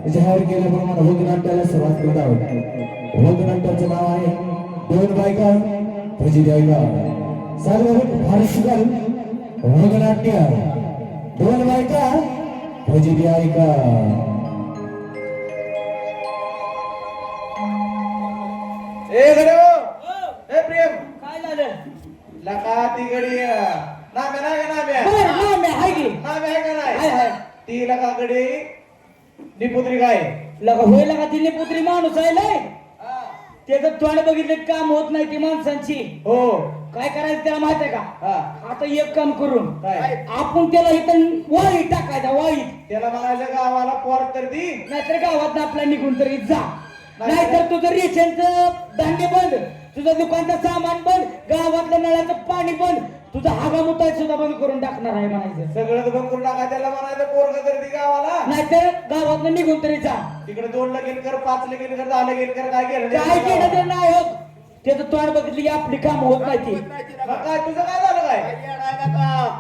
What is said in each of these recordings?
जाहीर केल्याप्रमाणे होतनाट्याला सुरुवात करत आहोत. होतनाट्याचं नाव आहे दोन बायका भजी द्यायला सार्वजनिक भारतीय होतनाट्य दोन बायका भजी द्यायला. ए गडो ए प्रेम काय झालं? लका ती गडी नाम्या नाही का नाम्या नाम्या आहे की? नाम्या आहे का हाय नाही हाय. ती लका गडी निपुत्री काय लगा होय लगा तिने पुत्री माणूस आहे लय. त्याचं तोंड बघितलं काम होत नाही ती माणसांची. हो काय करायचं त्याला माहित आहे का? हा आता एक काम करून काय आपण त्याला इथं वाईट टाकायचा वाईट. त्याला म्हणायचं गावाला पोर तर दी नाहीतर गावात आपल्या निघून तरी जा. नाहीतर तुझं रेशनचं धान्य बंद, तुझं दुकानचं सामान बंद, गावातल्या नळाचं पाणी बंद, तुझा हागा मुताय सुद्धा बंद करून टाकणार आहे म्हणायचं. सगळं बंद करून टाका. त्याला म्हणायचं पोरग तर दी गावाला. नाहीतर गावात निघून तरी जा. तिकडे 2 लगीन कर 5 लगीन कर 10 लगीन कर काय केलं काय केलं तर नाही होत. त्याचं तोंड बघितली की आपली काम होत नाही ती. मग काय तुझं काय झालं काय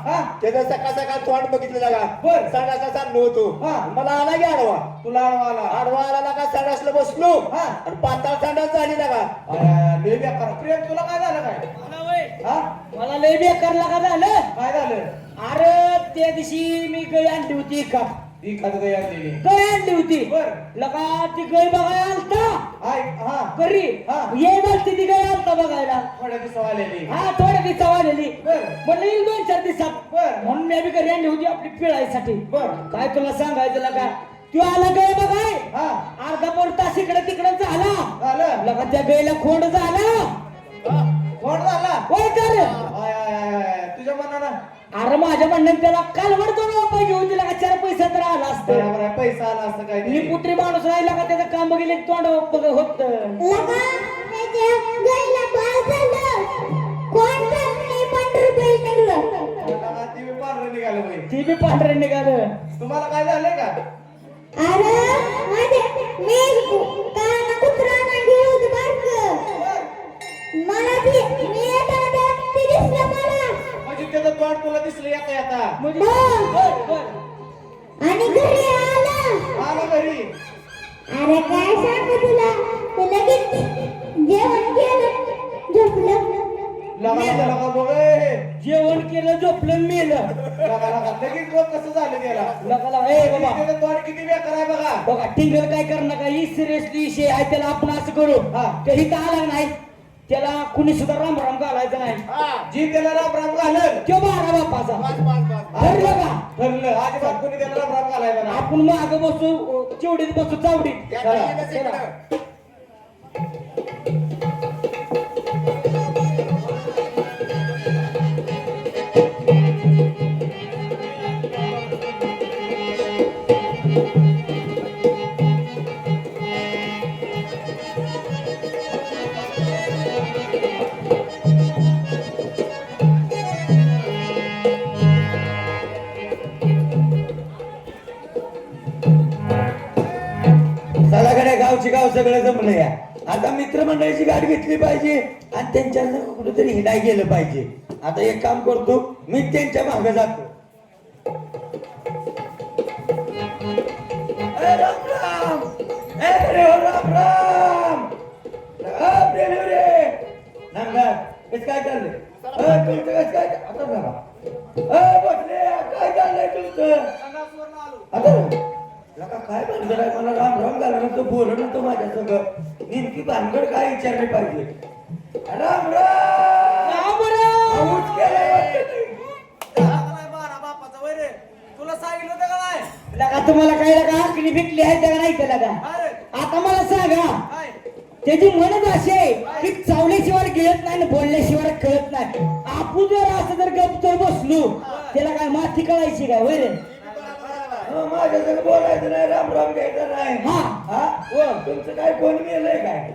हा त्याचं सकाळ सकाळ तोंड बघितलं जागा बर. सणाचा चाललो होतो हा. मला आला की आडवा तुला आला आडवा आला का सणासला बसलो हा. आणि पाताळ संडास झाली जागा लय बेकार. प्रेम तुला काय झालं काय हा मला लय बेकार लागा झालं. काय झालं अरे त्या दिवशी मी गाय आणली होती का? ती खात गई आणलेली गाय आणली होती. बर. लगा ती गाय बघायला आलता हाय हा घरी. हा. ये घालती ती गाय आलता बघायला. थोड्या दिवसावर आलेली हा थोड्या दिवसावर आलेली. बर. म्हणलं येईल 2-4 दिवसात. बर. म्हणून मी बी घरी आणली होती आपली पिळायसाठी. बर. काय तुला सांगायचं लगा तू आला गाय बघाय हा अर्धा पोर तास इकडे तिकडे झाला. झालं लगा त्या गायला खोंड झाला. कोण झाला होय तर आय आय आय आय तुझ्या मनानं अरे माझ्या म्हणण्यात त्याला कालवड दोन पाहिजे होती लगा 4 पैसा तर आला असतं. बरोबर आहे. पैसा आला असं काय मी पुत्री माणूस राहिला का त्याचं काम बघितलं की तोंड बघ होत. लगा त्याच्या गायला बाळ झालं. कोण नाही 15 रुपये निघलं. ती पांढरं निघालं बाई. ती बी पांढरे निघालं. तुम्हाला काय झालंय का अरे माझे मी काना कुत्रा नाही होत बारक. मला मी येताना ते दिसलं मला. म्हणजे त्याचं तोंड तुला दिसलं येता येता म्हणजे बर. बर, बर. आणि घरी आला. आला घरी अरे काय सांगू तुला ते लगेच जेवण केलं झोपलं. लगा बघ ए. जेवण केलं झोपलं मेलं. लगा लगेच बघ कसं झालं त्याला लगा ए बाबा त्याचं तोंड किती बेकार आहे बघा बघा टिंगल काय करणार का ही सिरियसली विषय आहे त्याला आपण असं करू. हा. काही तर आला नाही त्याला कुणी सुद्धा राम राम घालायचं नाही. जी त्याला राम राम घालल तो बारा बापाचा ठरलं का? ठरलं अजिबात कोणी त्याला राम राम घालायला नाही आपण माग बसू चिवडीत बसू चावडीत. चला, चला. चला गावची गाव सगळं जमलं या. आता मित्रमंडळीची गाडी घेतली पाहिजे आणि त्यांच्या कुठेतरी हिंडाय गेलं पाहिजे. आता एक काम करतो मी त्यांच्या मागे जातो. ए, राम राम ए, रे हो, राम राम प्रेम रे नंबर कसं काय चाललंय तुमचं कसं काय आता बघा बसले काय चाललंय तुमचं आता लका काय भानगड आहे मला राम राम घाला तो बोलणं नव्हतं माझ्या सगळं नेमकी भानगड काय विचारली पाहिजे. राम राम आऊच केलाय वाटतं तुम्ही. बापाचा वैरे तुला सांगितलं होतं का नाही लगा तुम्हाला काय लगा आखणी भेटली आहे त्या नाही त्याला का? अरे आता मला सांगा काय त्याची म्हणत अशी आहे की चावल्याशिवाय गिळत नाही आणि बोलल्याशिवाय कळत नाही. आपण जर असं जर गप्प बसलो त्याला काय माती कळायची काय वैरे. माझ्या जर बोलायचं नाही राम राम घ्यायचं नाही. हा हा तुमचं काय कोण गेलंय काय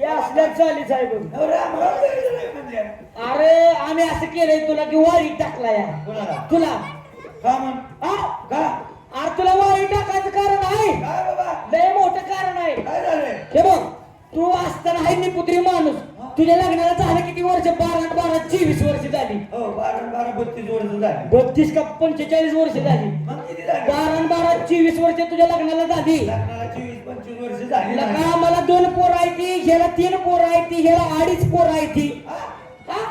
या असल्याच चालीच आहे बघ. राम राम घ्यायचं नाही म्हणल्या. अरे आम्ही असं केलंय तुला की वारी टाकला या कोणाला? तुला. का म्हण हा? का अरे तुला वारी टाकायचं कारण आहे काय बाबा लय मोठं कारण आहे. काय झालंय हे बघ तू असताना आहे निपुत्री माणूस तुझ्या लग्नाला झालं किती वर्ष 12 12 24 वर्ष झाली हो 12 32 वर्ष झाली 32 का 45 वर्ष झाली मग किती झाली 12 12 24 वर्ष तुझ्या लग्नाला झाली लग्नाला 24 25 वर्ष झाली ना. लका मला 2 पोरं आहे ती ह्याला 3 पोरं आहे ती ह्याला 2.5 पोरं आहे ती हा? हा?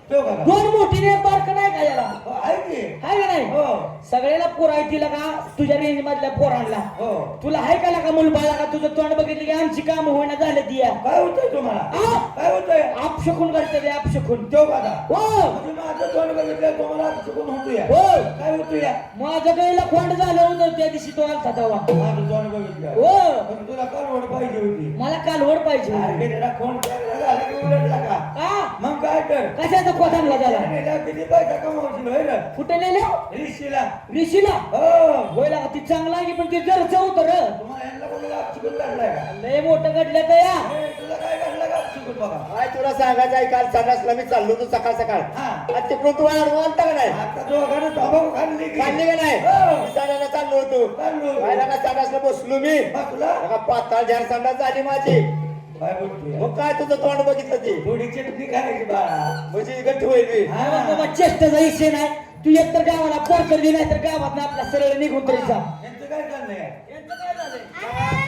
तो का? 2 मोठी ने बारक नाही का याला हो, आहे की हाय का नाही हो सगळ्याला पोरं आहे तिला का तुझ्या रेंज मधल्या पोरांना हो तुला हाय का का मुलबाळा का तुझं तोंड बघितलं की आमची काम होईना झालं ती या काय होतंय तुम्हाला आ? काय होतंय आपशकून करते ते आपशकून तो का आता? हो म्हणजे माझं तोंड बघितलं तुम्हाला चुकून होतोय हो काय होतोय माझ्या गाईला खोंड झालं होतं त्या दिवशी तो आलता तेव्हा माझं तोंड बघितलं हो पण तुला कालवड पाहिजे होती मला कालवड पाहिजे अरे त्याला फोन केला झाला की उलटला का का मग काय कर कशाचा कोथांला झाला नेल्या किती पैसा कमावशील होय ना कुठे नेल्या रिक्षीला ऋषीला हो होयला ती चांगला आहे की पण ती जरच होतं र तुम्हाला यांना कोणाला चुकून काढलाय का लय मोठं घडलं तर या ए, तुला काय काढलं का चुकून बघा काय तुला सांगायचं आहे काल संडासला मी चाललो होतो सकाळ सकाळ हा आणि तिकडून तू आलता का नाही आता दोघांना तबाखू खाल्ली की खाल्ली का नाही हो. मी संडासला चाललो होतो चाललो पाहिला का संडासला बसलो मी तुला बघा पाताळ झाड संडास झाली माझी काय बोलतोय मग काय तुझं तोंड बघितलं ते थोडी चटणी खायची बाळा म्हणजे गट्ट होईल मी हा. बाबा चेष्टाचा विषय नाही तू एक तर गावाला पोरकर दे नाही तर गावात आपला सरळ निघून तरी जा यांचं काय चाललंय यांचं काय झालंय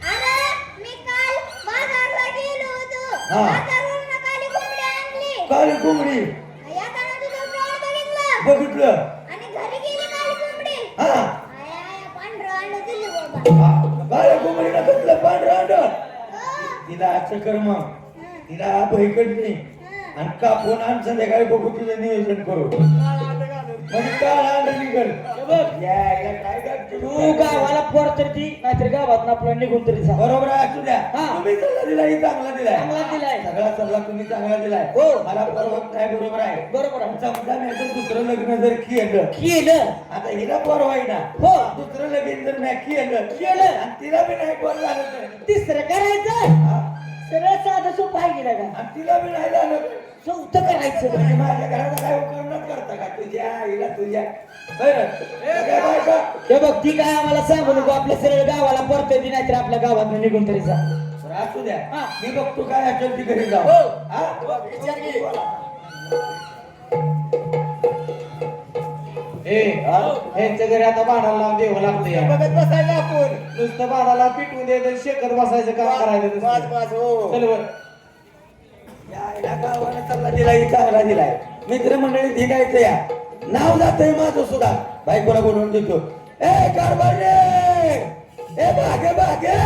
अरे मी काल बाजारला गेलो होतो हा. बाजारवरून काली कोंबडी आणली काळी कोंबडी येताना तुझं तोंड बघितलं बघितलं आणि घरी गेली काली कोंबडी हा आय आय पांढरं अंड दिली बाबा हा. काळ्या कोंबडीला कसलं पांढरं अंड हो. तिला असं कर मग तिला भयकडली आणि कापून आण संध्याकाळी बघू तुझं नियोजन करू म्हणजे काळा अंड निघल यायला काय करतो तू गावाला पोर तर ती नाहीतर गावात आपला निघून तरी जा बरोबर आहे असू द्या हा. तुम्ही सल्ला दिलाय चांगला दिलाय चांगला दिलाय. सगळा सल्ला तुम्ही चांगला दिलाय हो. मला परवत नाही बरोबर आहे बरोबर आहे. समजा मी आता दुसरं लग्न जर केलं केलं आता हिला परवाय ना हो. दुसरं लगीन जर मी केलं केलं. आणि तिला बी नाही पोर झालं तर तिसरं करायचं हा. सरळ साधं सोपं आहे गेलं का आणि तिला बी नाही झालं तर चौथं करायचं म्हणजे माझ्या घरात काय उपकरणच करता का तुझ्या आईला तुझ्या बरं काय बायका? हे बघ ती काय आम्हाला सांगू नको आपल्या सरळ गावाला परत ती नाहीतर आपल्या गावात निघून तरी जा बरं, असू द्या हा. मी बघतो काय असेल ती घरी जाऊ हो. हा? विचार घे. ह्यांच्या घरी आता बाणाला लावून द्यावं लागतं बघत बसायला आपण नुसतं बाणाला पिटवून द्यायचं शेकत बसायचं काम करायचं बस नुसतं. बस हो चल वर. यायला गावाला सल्ला दिलाय चांगला दिलाय मित्रमंडळी धिगायचं या नाव जातंय माझं सुद्धा बायकोला बोलवून देतो ए कारभार रे ए भागे भागे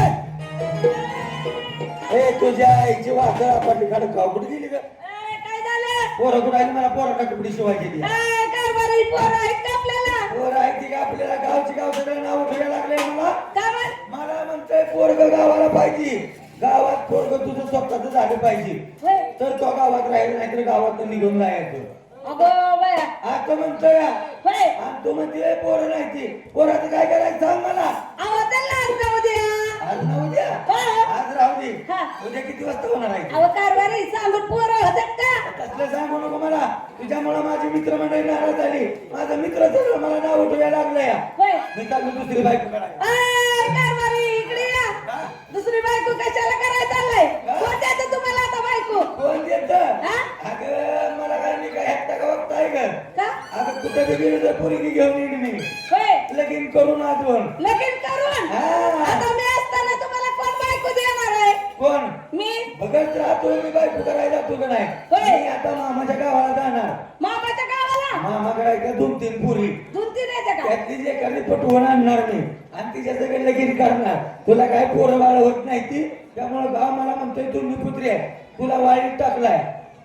ए तुझ्या आईची वाकड आपण काढून खाऊ कुठे गेली ग काय झालं पोरं कुठं आली मला पोराला कपडी शिवायची ती कारभारी पोरं आहेत का आपल्याला पोरं आहे ती का आपल्याला गावची गाव सगळं नाव ठेवायला लागले मला का बरं? मला म्हणतोय पोरग गावाला पाहिजे गावात पोरग तुझं स्वतःच झालं पाहिजे होय. तर तो गावात राहील नाही तर गावात निघून जायचं अगं बाया आता म्हणतोय होय आणि तू म्हणते पोरं नाही ती पोराचं काय करायचं सांग मला अहो त्यांना आज जाऊ द्या आज ना उद्या हा. आज राहू दे हा. उद्या किती वाजता होणार आहे अहो कारभारी सांगून पोरं होतात का तसलं सांगू नको मला तुझ्यामुळे माझी मित्रमंडळी नाराज झाली माझा मित्र सगळं मला नाव उठवायला लागलं या होय मी चाललो दुसरी बायको करायला आय, कारभारी इकडे या दुसरी बायको कशाला करायला चाललाय कोण द्यायचं तुम्हाला आता बायको कोण देत हा? अगं मला काय मी काय हट्टा का बघताय ग का अगं कुठे बी गेलो तर पोरगी घेऊन येईन मी होय लगीन करून आजवण लगीन करून हा. आता मी असताना तुम्हाला कोण बायको देणार आहे कोण मी बघत राहतो मी बायको करायला जातो का नाही होय. मी आता मामाच्या गावाला जाणार मामाच्या गावाला मामाकडे आहे का 2-3 पुरी दोन तीन येते का त्यातली जे एखादी पटवून आणणार मी आणि तिच्या सगळे लगीन करणार तुला काय पोरं बाळ होत नाही ती त्यामुळं गाव मला म्हणतोय तू निपुत्री आहे तुला वाईट टाकलाय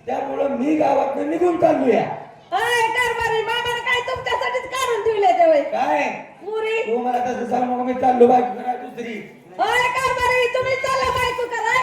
त्यामुळं मी गावात निघून चाललोया अय कारभारी मामाने काय तुमच्यासाठीच काढून ठेवले ते होय काय पुरी तू मला तसं सांग नको मी चाललो बायको कराय दुसरी अय कारभारी तुम्ही चला बायको कराय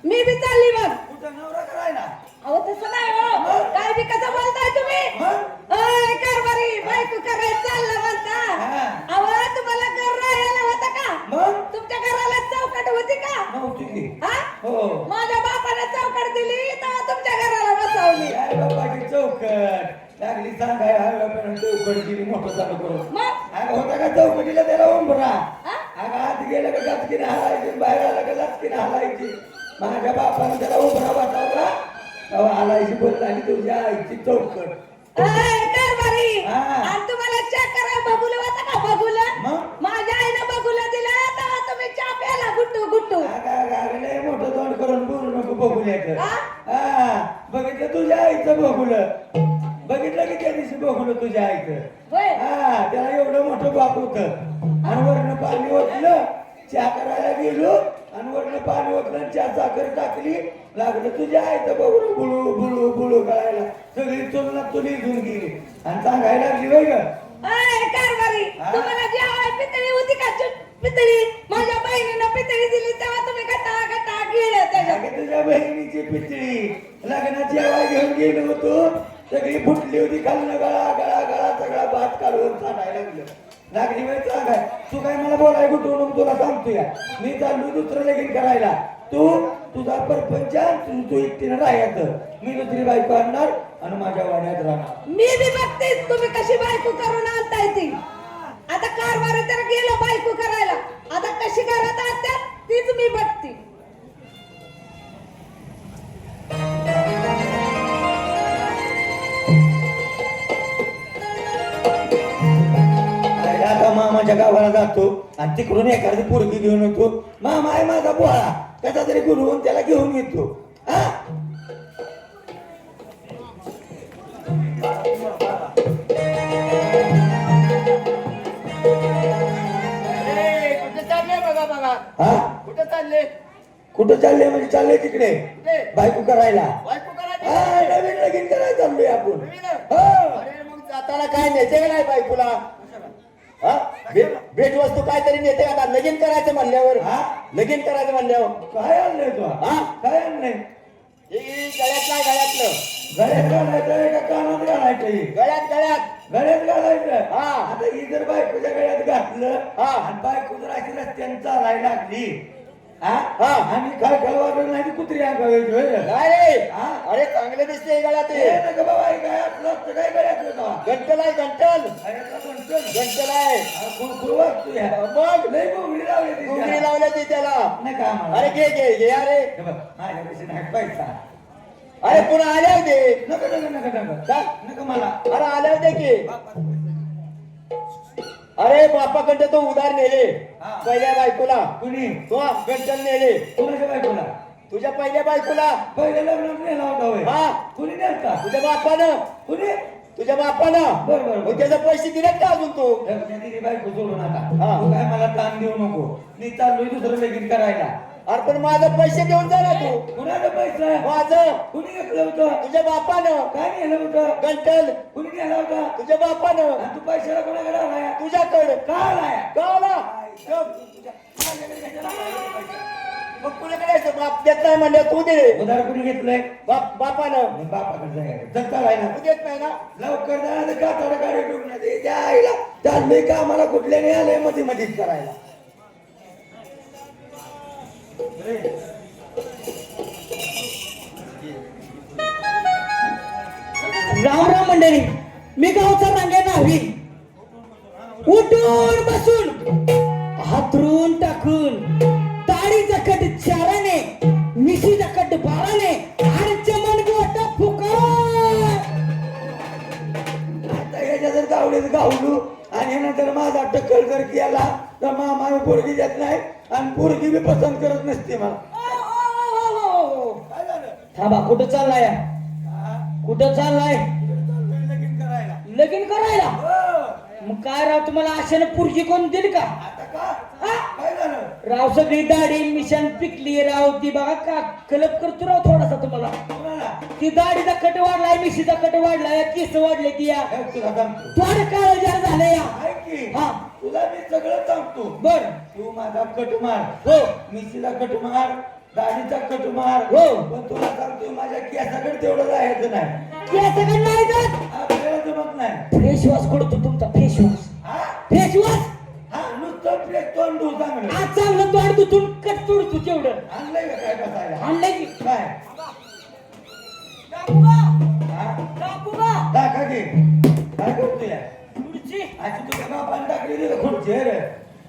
मी बी चालली मग कुठं नवरा करायला अहो तसं नाही हो काय बी कसं बोलताय तुम्ही मग अय कारभारी बायको कराय चालला म्हणता हा. अहो तुम्हाला घर राहायला होतं का मग तुमच्या घराला चौकट होती का नव्हती की हा हो माझ्या बापाने चौकट दिली तेव्हा तुमच्या घराला बसवली काय बाबाची चौकट लागली सांगाय हा चौकट दिली मोठं चालू करून मग अगं होता का चौकटीला त्याला उंबरा हा? अगं आत गेलं का गचकीने हलायची बाहेर आलं का गचकीने हलायची माझ्या बापानं त्याला उभरा बसवला तेव्हा आलायची बोल आणि तुझ्या आईची चौकट कारभारी हा. आणि तुम्हाला चहा करायला बघुलं होतं का बघुलं मग? माझ्या आईनं बघुलं दिलं तेव्हा तुम्ही चहा प्याला गुट्टू गुट्टू लय मोठं तोंड करून बोलू नको बघूल्याचं हा? हा बघितलं तुझ्या आईचं बघुलं बघितलं की त्या दिवशी बघुलं तुझ्या आईचं होय हा त्याला एवढं मोठं बाप होत आणि वरनं पाणी ओतलं चहा करायला गेलो आणि वरनं पाणी ओतलं आणि चहा साखर टाकली लागलं तुझ्या आईचं बघून बुळू बुळू बुळू करायला सगळी चुलना तुली घेऊन गेली आणि सांगायला लागली होय ग कारभारी हा? तुम्हाला जेव्हा पितळी होती का पितळी माझ्या बहिणीनं पितळी दिली तेव्हा तुम्ही गटा गटा गिळलं त्याच्यात अगं तुझ्या बहिणीची पितळी लग्नाची जेव्हा घेऊन गेलो होतो सगळी फुटली होती खालनं गळा गळा गळा सगळा भात काढून सांगायला लागली बाई सांगाय तू काय मला बोलाय कुठून तुला सांगतो या मी चाललो दुसरं लगीन करायला तू तुझा परपंच तू एकटीनं राहायचं मी दुसरी बायको आणणार आणि माझ्या वाड्यात राहणार मी बी बघतेच तुम्ही कशी बायको करून आणताय ती आता कारभारी तर गेलो बायको करायला आता कशी करत असतात तीच मी बघते आता मामाच्या गावाला जातो आणि तिकडून एखादी पोरगी घेऊन येतो मामा आहे माझा पोळा कसा तरी गुरुवून त्याला घेऊन येतो हा कुठे चालले बघा बघा हा कुठे चालले कुठं चालले म्हणजे चालले तिकडे बायको करायला बायको करा हा, नवीन लगीन करायला चाललोय आपण हो. अरे मग जाताना काय नेते का नाही बायकोला हा? भेट वस्तू काहीतरी नेते का आता लगीन करायचं म्हणल्यावर हा? लगीन करायचं म्हणल्यावर काय आणलंय तू हा? काय आणलंय हे गळ्यात नाही गळ्यातलं गळ्यात घालायचं का कानात घालायचं हे? गळ्यात गळ्यात गळ्यात घालायचं हा. आता ही जर बायकोच्या गळ्यात घातलं हा. आणि बायको जर अशी रस्त्याने चालायला लागली हा हा. आणि खळखळ वाजवलं नाही ती कुत्री अंगावायची होय रे? काय रे हा? अरे चांगले दिसते गळ्यात ए, नका बाबा हे काय आपलं असतं काय गळ्यातलं का? घंटल आहे घंटल गळ्यातलं म्हणतं. घंटल आहे हा, कुरकुर वाजतो या. मग लय घुंगडी लावली ती घुंगडी त्याला. लावल्या ती त्याला नाही का आम्हाला? अरे घे घे घे अरे हे बघ, माझ्यापाशी नाही पैसा अरे पुन्हा आल्यावर दे नका नका नका नका का? नका मला अरे आल्यावर दे की अरे बापाकडे तो उधार नेले हा. पहिल्या बायकोला कुणी तो गंटल नेले कोणाच्या बायकोला तुझ्या पहिल्या बायकोला पहिले लग्न नेला होता होय हा. कुणी नेलता तुझ्या बापानं कुणी तुझ्या बापानं बरं, बरं. मग त्याचे पैसे दिलेत का अजून तू तिने बायको सोडून आता हा. तू काय मला ताण देऊ नको मी चाललोय दुसरं लगीन करायला अरे पण माझं पैसे देऊन जा ना तू कुणाचा पैसा माझं कुणी घेतलं होतं तुझ्या बापानं काय नेलं होतं गंटल कुणी नेला होता तुझ्या बापानं आणि तू पैशाला कोणाकडे आलाय तुझ्याकडे का आलाय का आला? मग कुणाकडे आहे? बाप देत नाही म्हणजे तू दे उधार कुणी घेतलंय बापानं मग बापाकडे जायचं जगता राहिला तू देत नाही ना लवकर जाणार का थोडं गाडी डुबण्यात त्या आईला चाललोय का आम्हाला कुठल्याने आलंय मध्ये मध्येच करायला राम राम मंडळी मी गावचा रांगे नावी उठून बसून हातरून टाकून ताळी जकट चाराने मिशी जकट बाराने आणि चमन गोटा फुकार आता याच्या जर गावडीत गावलो आणि नंतर माझा टक्कल जर केला तर मामा पोरगी देत नाही आणि पोरगी बी पसंत करत नसते मला काय झालं थांबा कुठं चाललाय कुठं चाललाय लगीन करायला लगीन करायला हो. मग काय राव तुम्हाला आशेनं पुरजी कोण दिली का आता का काय झालं राव सगळी दाढी मिशन पिकली राव ती बघा का कलप करतो राव थोडासा तुम्हाला कोणाला ती दाढीचा कट वाढलाय मिशीचा कट वाढलाय केस वाढले ती या हे तुला सांगतो थोडं काळ जार झालं या ऐक की हा तुला मी सगळं सांगतो बर तू माझा कट मार हो मिशीला कट मार दाढीचा कट मार हो. पण तुला सांगतो माझ्या केसाकडे तेवढं जायचं नाही या सगळं नाही जात आपल्याला जमत नाही फेस वॉश करतो तुमचा फेस वॉश हा फेस वॉश हा नुसतं प्लेट तोंड धुऊ चांगलं आज चांगलं तोंड तुटून कट तोडतो तेवढं आणलंय का काय बसायला आणलंय की काय हा? टाका की काय करतोय खुर्ची अशी तुझ्या बापाने टाकलेली का खुर्ची रे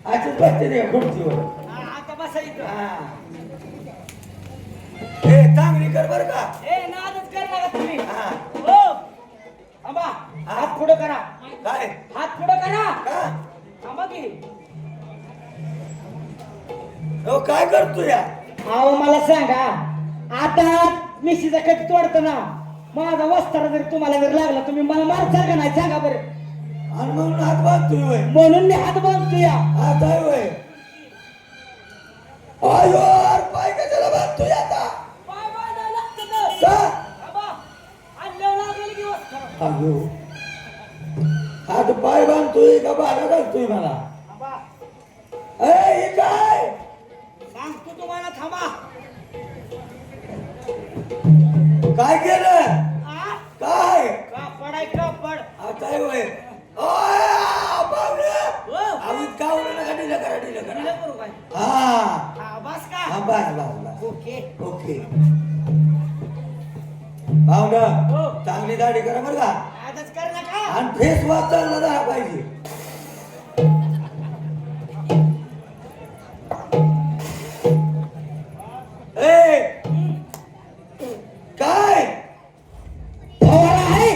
अशीच बसते रे खुर्चीवर आता बसा इथं हा ए चांगली कर बर का ए नादच कर नका तुम्ही हा हो थांबा हात पुढं करा काय हात पुढं करा का थांबा की हो काय करतो या अहो मला सांगा आता मिशीचा कट तोडतो ना माझा वस्तारा जर तुम्हाला जर लागला तुम्ही मला मारता का नाही सांगा बरं आणि म्हणून हात बांधतोय होय म्हणून मी हात बांधतो या हात आहे होय आयो यार, पाय कशाला बांधतोय आता पाय बांधायला लागतं ना. का थांबा. आणल्यावर लागेल की वस्तारा. अयो हात पाय बांधतोय का बागा घालतोय मला थांबा. ए हे काय सांगतो तुम्हाला थांबा काय केलं आ? काय कापड आहे कापड आता आहे होय ओय, बावळे. हो. आवीत का उडलं नका ढिलं करा ढिलं दिलं करा करू काय हा हा, बस का हा बस बस बस ओके ओके भावना हो. चांगली दाढी करा बरं का आजच कर नका आणि फेस वॉश चांगला झाला पाहिजे ए काय फवारा आहे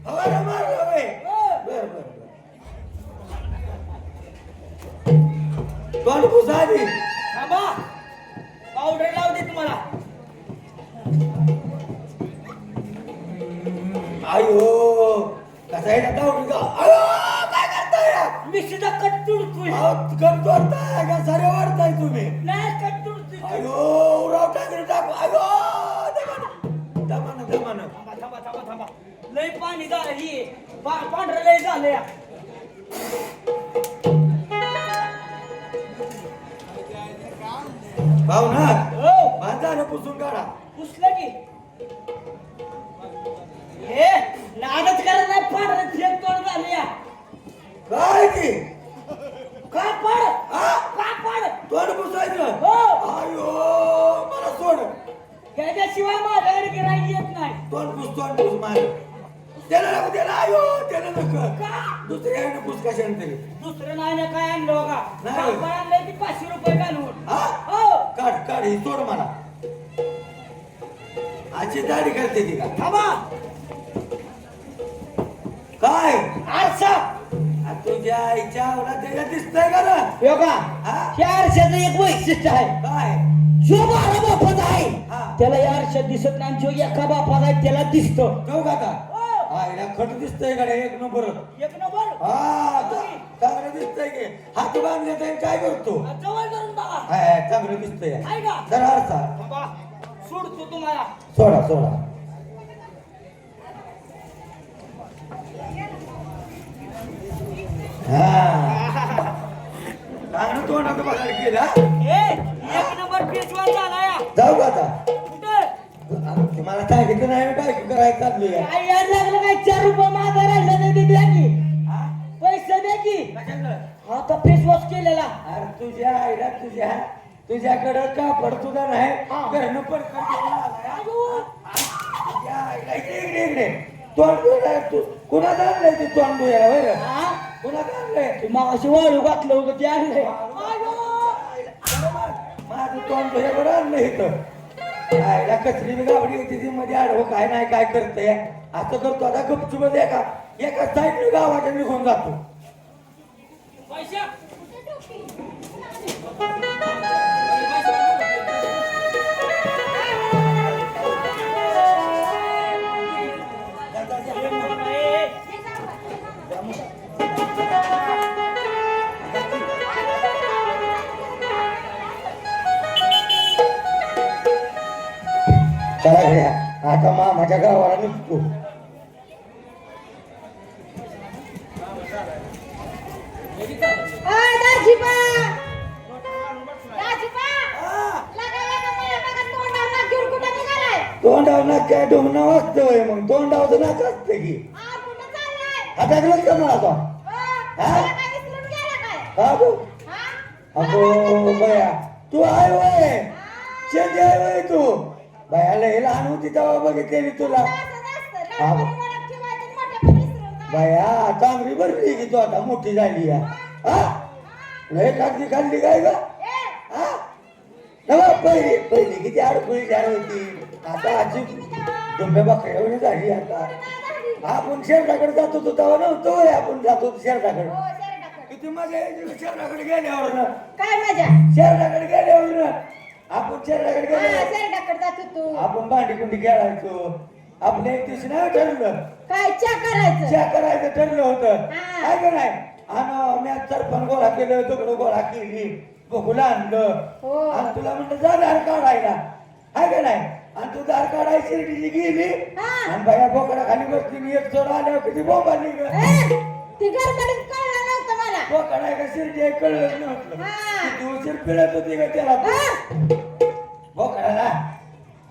फवारा मारला बे हो. बर बर तोंड पुसा आधी थांबा पावडर लावू दे तुम्हाला आयो कसा आहे आता उठून का आयो काय करताय मिशीचा कट तुडतोय कट करताय का सारे वाढताय तुम्ही नाही कट तुडतोय आयो उराव टाकले टाकू आयो दमानं दमानं थांबा थांबा थांबा थांबा लय पाणी झालं ही पांढरं लय झालं या भावना हो माझा पुसून काढा पुसलं की हे नादच करत नाही पांढरं थेट तोड झालं या काय की कापड हा कापड तोंड पुसायचं हो आयो मला सोड त्याच्याशिवाय माझ्याकडे गिराईक येत नाही तोंड पुस मार त्याला नको त्याला आयो त्याला नको का दुसऱ्याने पुस कशाने तरी दुसरं नाही ना काय आणलं बघा नाही. कापड आणलंय ती 500 रुपये घालून हा हो काढ काढ ही सोड मला आजची दाढी करते ती का थांबा काय आरसा आ, तुझ्या आईच्या आवला त्याला दिसतंय का ना हो का हा? या आरशाचं एक वैशिष्ट्य आहे काय जो बारा बापाचा आहे हा. त्याला या आरशात दिसत नाही जो एका बापाचा आहे त्याला दिसतो ठेवू का आता आईला खट दिसतंय का रे? एक नंबर एक नंबर हा चांगलं दिसतंय की हात बांधले तर काय करतो जवळ करून बघा हाय, चांगलं दिसतंय आहे का जरा आरसा थांबा सोडतो तुम्हाला सोडा सोडा हा चांगलं तोंडाचं बघायला केलं हा? एक नंबर पेशवा झाला या जाऊ का आता कुठं मला सांगितलं नाही काय करायचं चाललोय काय यायला लागलं काय 4 रुपये माझा राहिला नाही ते द्या की पैसे द्या की आता फेस वॉश केलेला अरे तुझ्या आईला तुझ्याकडं कापड तुझा नाही हा. घरनं पण तुझ्या आईला इकडे इकडे तोंड धुयाला तू कुणाचं आणलंय ते तोंड धुयाला होय रे? हा कुणाचं आणलंय मागाशी वाळू घातलं होतं ते आणलंय माझं तोंड धुयावर आणलं इथं आईला कसली बी गावडी होती ती मध्ये आडवं काय नाही काय करतंय असं करतो आता गपचूप एका साईडने गावाच्या निघून जातो चला घ्या आता मामाच्या गावाला निघतो ओय दाजीबा दाजीबा लागा मला बघा तोंडावर नाक घेऊन कुठं निघालाय तोंडावर नाक काय डोंगणा वाजतोय मग तोंडावर नाक असते की आ कुठं चाललाय आता गेलं का मला आता मला काय विसरून गेला काय का गो हा अगो बया तू आहे वय शेती आहे वय तू बया लय लहान होती तेव्हा बघितलेली तुला असं नसतं लहानपणी ओळख ठेवायची आणि मोठ्यापणी विसरून जायचं. बया चांगली भरली की तू आता मोठी झाली आहे हा लय खाल्ली काय ग ए, हा पहिली पहिली किती अडकुळी झाड होती आता आजी डोंब्या बकऱ्या एवढी झाली आता आपण शेरडाकडे जातो तो तेव्हा नव्हतो होय, आपण जातो शेरडाकडे हो, शेरडाकडे. किती मजा यायची शेरडाकडे गेल्यावर ना काय मजा शेरडाकडे गेल्यावर ना आपण शेरडाकडे हा, गेल्यावर शेरडाकडे जातो तू आपण भांडी कुंडी खेळायचो आपण एक दिवशी नाही ठरलं काय चा करायचं च्या करायचं ठरलं होतं हा. काय का नाही आणि मी सरपण गोळा केलं तुकडं गोळा केली बघूला आणलं हो. आणि तुला म्हणलं जा दार काढायला आहे का नाही आणि तू दार काढाय शिर्डीची गेली हा. आणि बाया बोकडा खाली बसली मी एक चढ आल्यावर किती बोंबा निघ ए, ती गडबडीत कळलं नव्हतं मला बोकडा आहे का शिर्डी आहे कळलं नव्हतं हा. किती उशीर पिळत होती का त्याला हा, बोकडाला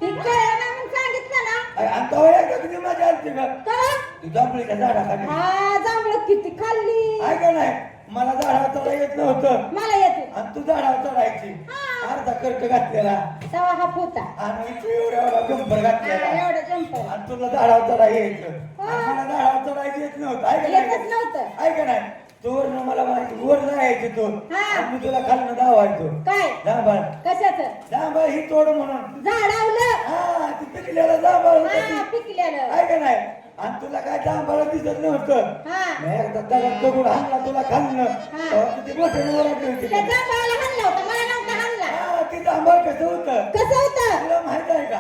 ती कळलं नाही म्हणून सांगितलं ना आणि तेव्हा एकदा किती मजा आली का का तू जांभळीच्या झाडाखाली हा जांभळं किती खाल्ली आहे का नाही मला झाडावर चढा येत नव्हतं मला येते आणि तू झाडावर चढायची हा. अर्धा कर्क घातलेला तेव्हा हा पोता आणि तू एवढा एवढा गंपर घातलेला एवढं जंपर आणि तुला झाडावर चढा यायचं हा. आणि मला झाडावर चढायचं येत नव्हतं आहे का येतच नाही नव्हतं आहे का नाही तू वरनं मला माहिती वर जायची तू हा. आणि मी तुला खालनं धावायचो काय जांभळ कशाचं जांभळ ही तोड म्हणून झाडावलं हा ती पिकलेला जांभळ होतं हा ती. पिकलेलं आहे का नाही आणि तुला काय जांभळ दिसत नव्हतं हा मी एकदा दगड दगड हाणला तुला खाल्लं हा. तेव्हा किती मोठ्याने ओरडली होती त्या जांभळाला हाणलं होतं मला नव्हतं हाणला हा, ते जांभळ कसं होतं कसं होतं तुला माहित आहे का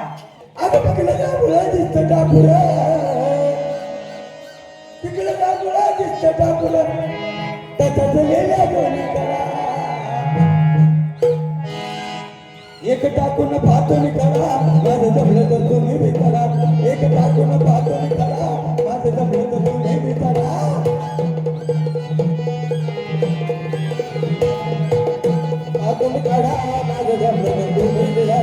अगं तिकडे जांभळं दिसतं टापुरं तिकडे जांभळं दिसतं टापुरं त्याच्यात लिहिल्या दोन्ही करा एक टाकून पाहतो मी करा माझं जमलं तर तुम्ही बी करा एक टाकून पाहतो मी करा माझं जमलं तर तुम्ही बी करा पाहतो मी करा माझं जमलं तर तुम्ही बी करा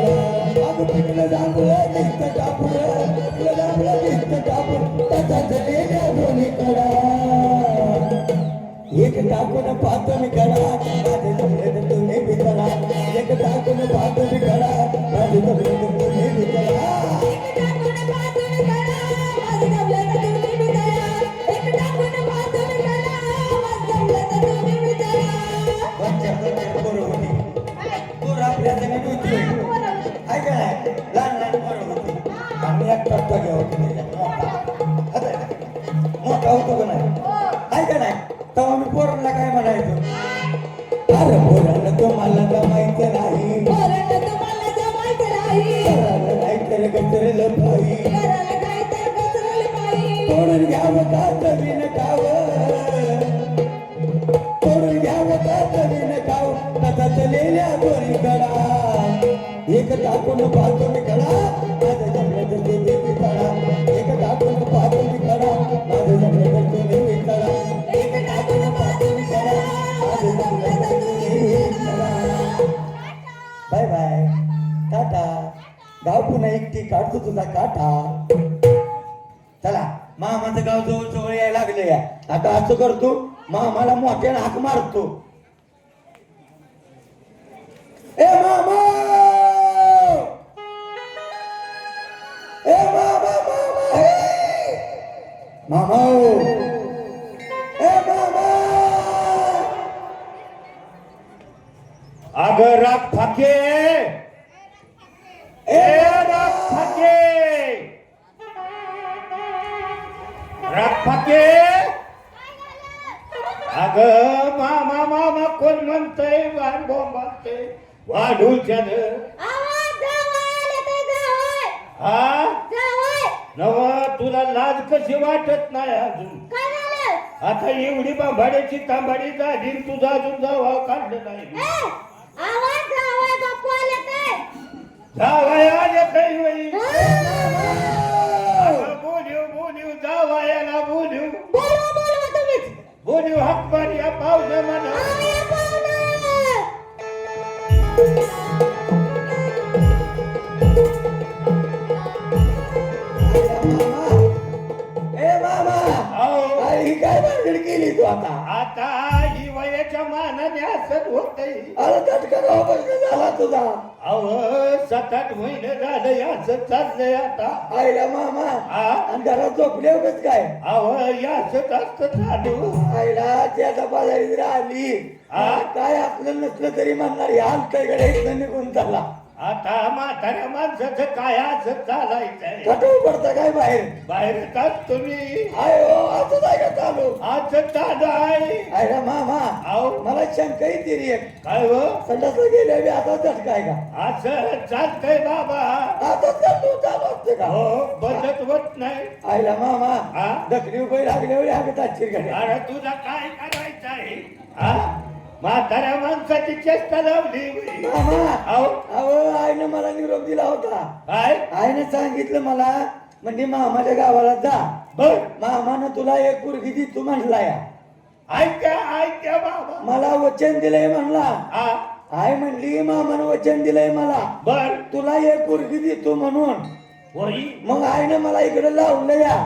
अगं तिकडे जांभळं दिसतं टापुरं तिकडे जांभळं दिसतं टापुरं त्याच्यात लिहिल्या दोन्ही करा एक टाकून पाहतो मी करा माझे जमले तर तुम्ही बी करा एक टाकून पाहतो मी करा माझे जमले तर तुम्ही बी करा पोरं आपल्या जमीन होती आहे का नाही लहान लहान पोरं होती आम्ही एक टप्पा घ्यावं मोठा होतो का नाही आहे का नाही तेव्हा मी पोरांना काय म्हणायचो अरे पोरांना तुम्हाला जमायचं नाही करायला नाही तर गजरेलं पायी तोडून घ्यावं का तवीन खाव तोडून घ्यावं का तवीन खाव तसा चलेल्या दोरी कडा एक टाकून पाहतो मी कडा माझं जमलं तर ते देवी कडा एक टाकून पाहतो मी कडा माझं जमलं तर ते देवी कडा एक टाकून पाहतो मी कडा माझं जमलं तर ते देवी कडा बाय बाय टाटा गाव पुन्हा एकटी काढतो तुझा काटा चला मामाचं गाव जवळ जवळ यायला लागले या आता असं करतो मामाला मोठ्याने हाक मारतो ए मामा ए मामा मामा मामा ए मामा अगं राग फाके ए राग फाके राग फाके अगं मामा मामा कोण म्हणतंय वाढ बोंबालतंय वाढूच्या हा नव तुला लाज कशी वाटत नाही अजून आता एवढी बांभाड्याची तांबाडी झाली तुझा अजून जावा काढलं नाही जावाय आले काही वेळी बोलिव बोलिव जावायाला बोलिव बोलिव हाक मारी पावलं म्हणा ए मामा अहो, ही काय भानगड केली तू आता आता ही वय वयाच्या मानाने असं होतंय अरे झटका प्रश्न झाला तुझा अहो 7-8 महिने झाले असं चाललंय आता आईला मामा हा? आणि घरात झोपले उगाच काय अहो असं जास्त चालू आईला त्याचा बाजारी राहिली हा? काय आपलं नसलं तरी म्हणणार या आमच्याकडे इथं निघून चालला आता म्हाताऱ्या माणसाचं काय असं चालायचंय कटव पडतं काय बाहेर बाहेर येतात तुम्ही आय हो असं नाही का चालू असं चालू आहे आईला मामा अहो मला शंका येते रे एक काय हो संडासला गेले बी आता झटकाय का असं चालतंय बाबा आता चालू चालू असते का हो बदत होत नाही आईला मामा हा? दखली उभे लागल्यावर हागत आजची गाडी अरे तुला काय करायचं आहे हा? म्हाताऱ्या माणसाची चेष्टा लावली मामा अहो अहो आईनं मला निरोप दिला होता काय आईनं सांगितलं मला म्हणजे मामाच्या गावाला जा बर मामानं तुला एक पुरगी दी तू म्हणला या ऐका बाबा मला वचन दिलंय म्हणला हा आई म्हणली मामानं वचन दिलंय मला बर तुला एक पुरगी दी तू म्हणून होई मग आईनं मला इकडे लावलं या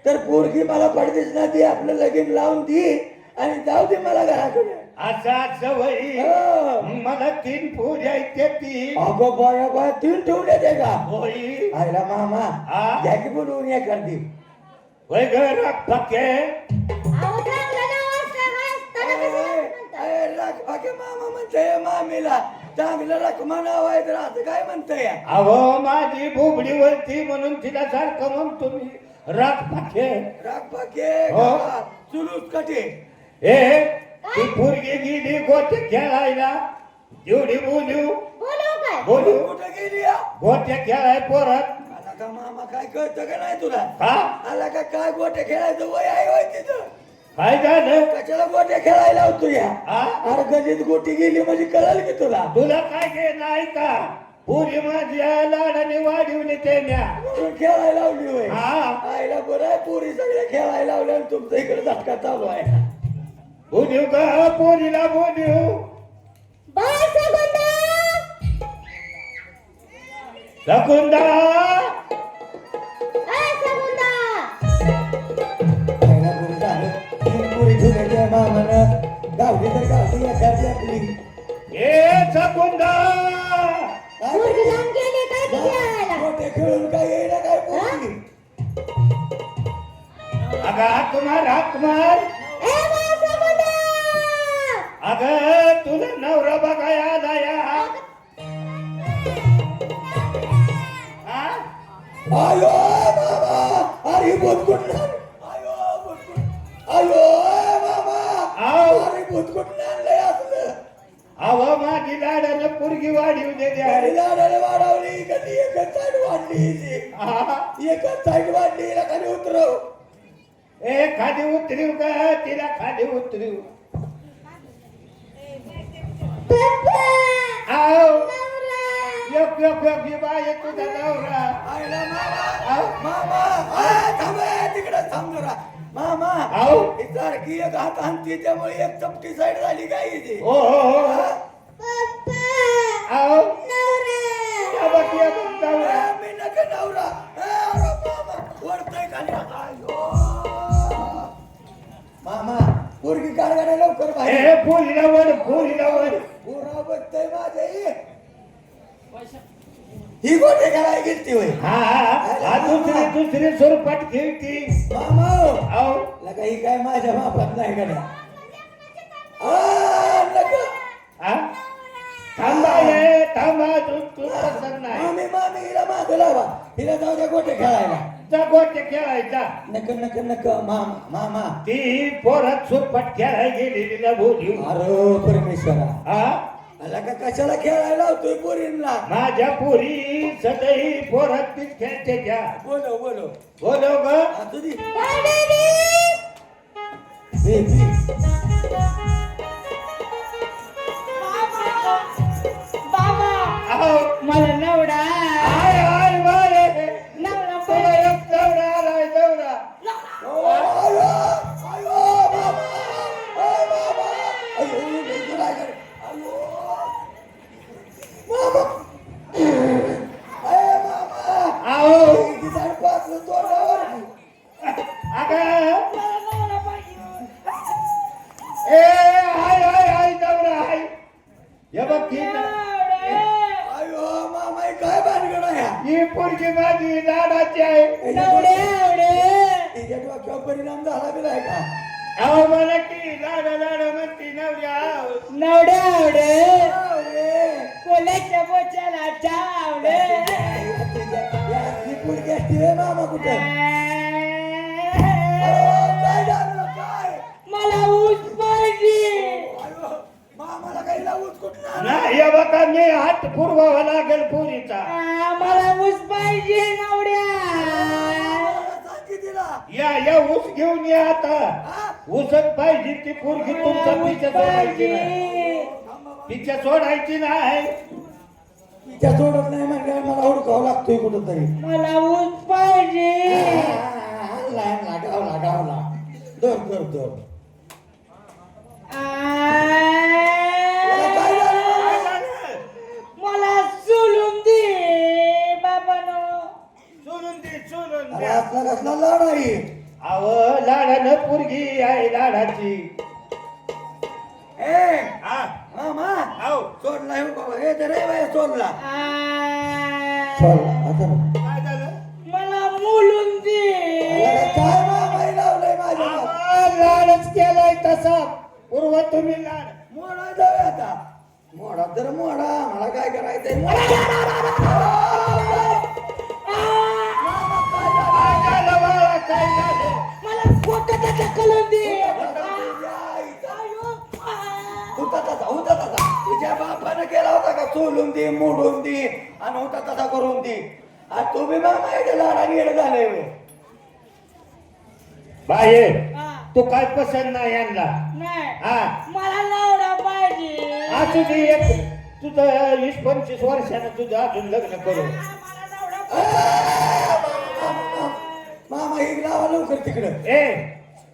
तर पोरगी मला पडतेच ना ती आपलं लगीन लावून दी आणि जाऊ दे मला घराकडे असं वही हो. मला 3 पोरी आहेत ती अगो बाया बाया 3 ठेवले ते का होई आईला मामा हा? घ्या की बोलवून एखादी वय घर पक्के अहो, चांगलं नाव असलं ना, त्याला कसं म्हणतात? मामा म्हणतोय मामीला चांगलं रकमा नाव आहे तर असं काय म्हणतोय अहो माझी बुबडी वरती म्हणून तिला सारखं म्हणतो मी राख पक्के रागपाके हो. चुलूस कटे ए ती पोरगी गेली गोटे खेळायला एवढी बोलू बोलू काय? बोलू कुठं गेली या? गोट्या खेळाय पोरात आला का मामा काय कळतं का नाही तुला हा आला का काय गोटे खेळायचं वय आहे होय तिथं काय झालं कशाला गोटे खेळायला होतो या हा अरे गणित गोटी गेली म्हणजे कळलं की तुला तुला काय घे नाही का पुरी माझ्या लाडाने वाढवली ते म्या म्हणून खेळायला लावली होय हा आईला बरं आहे पोरी सगळे खेळायला लावले आणि तुमचं इकडे धक्का चालू आहे बोलू का पोरीला बोलू बाय सगुंदा! लकुंदा ए सगुंदा! आईला बरं झालं तीन पोरी ठेवल्या मामानं गावली तर गावली एखादी आपली ए सकुंदा पोरगी लांब गेली काय ती खेळायला? गोटे खेळून काय येईना काय पोरगी अगं हाक मार ए बाय सगुंदा! अगं तुला नवरा बघाय आला या हा? आयो मामा अरे बुटकुट आयो बुटकुट आयो मामा आव. अरे बुटकुट आणलंय असलं अहो माझी लाडानं पोरगी वाढीव दे गाडी लाडाला वाढवली कधी एकच साईड वाढली हिची. एकच साईड वाढली हिला खाली उतरव ए खाली उतरीव का तिला खाली उतरीव पप्पा! आव नवरा! एक एक एक ही बाई तुझा नवरा आईला मामा थांब तिकडे थांब जरा मामा आव ही सारखी एक हात आणते त्यामुळे एक चपटी साईड झाली काय हिची हो हो हो पप्पा! आव नवरा! या बघ नवरा मी नका नवरा अरे मामा वरतोय खाली आयो मामा पोरगी काढगाड्या लवकर ए बाहेर पोरीला वर पोरा बघतोय माझे ही गोटे खेळायला गेलती होय हा दुसरी स्वरूपात खेळती मामा आव लगा ही काय माझ्या मापात नाही गड्या नका हा थांबा तू पसंत नाही मामी हिला मागं लावा हिला जाऊ द्या गोटे खेळायला जा गोट्या खेळायचा नक मामा ती पोरात सुरपट खेळायला गेलेलीला बोलू अरे परमेश्वरा हा आला का कशाला खेळायला होतोय पोरींना माझ्या पोरी सदैही पोरात तीच खेळते त्या बोलो बोलो ग असू दे काय बेबी? बेबी बाबा आव मला नवडा आय बाय नवरा तुला एक दौरा आलाय दौरा आयो मामा आयो बेबी काय करे आयो मामा आहो किती झाड पाचलं तोंडावर अगं ए हाय ही पोरगी माझी लाडाची आहे. नवडे आवडे तिच्या डोक्यावर परिणाम झाला बी नाही का? अहो मला की लाडा लाडा म्हणती नवऱ्या. नवडे आवडे अरे, कोल्याच्या बोचाला चावडे ती पोरगी असती रे मामा कुठे? काय झालं काय? मला ऊस पाहिजे. अयो, मामाला काही लावूच कुठला? नाही हे बघा मी हात पुरवावा लागेल पोरीचा. मला ऊस पाहिजे नवड्या. सांगी तिला. या ऊस घेऊन या आता. हा? ऊसच पाहिजे ती पोरगी तुमचा पिच्छा सोडायची नाही. पिच्छा सोडायची नाही. तिच्या सोडत नाही म्हणजे मला हुडकावं लागतोय कुठंतरी. मला ऊस पाहिजे. गावला दर काय झालं? मला सोलून दे बाबानो. सोडून दे सोडून अरे दे. आपला कसला लाड आहे? अहो लाडानं पोरगी आहे लाडाची. ए हा मामा अहो सोडला हे बाबा हे तर रे बाया सोडला आ, सोडला आता बघ. काय झालं? मला मुलून दे. अरे काय मामाई लावलंय माझ्या आम्हा लाडच केलाय तसा. पूर्व तुम्ही लाड मोडा जाऊया आता. मोडा तर मोडा मला काय करायचंय काय झालं बाळा? काय झालं? मला पोटाचा ढकलून दे. होता तसा तुझ्या बापानं केला होता का सोलून दे मोडून दे आणि होता तसा करून दे. आणि तुम्ही मामा याच्या लाडाने येणं झालंय व्हय. बाये हा, तू काय पसंत नाही यांना. नाही हा मला नवरा पाहिजे. असू दे एक तुझं 20-25 वर्षानं तुझं अजून लग्न करू. मला नवरा मामा एक लावा लवकर तिकडं. ए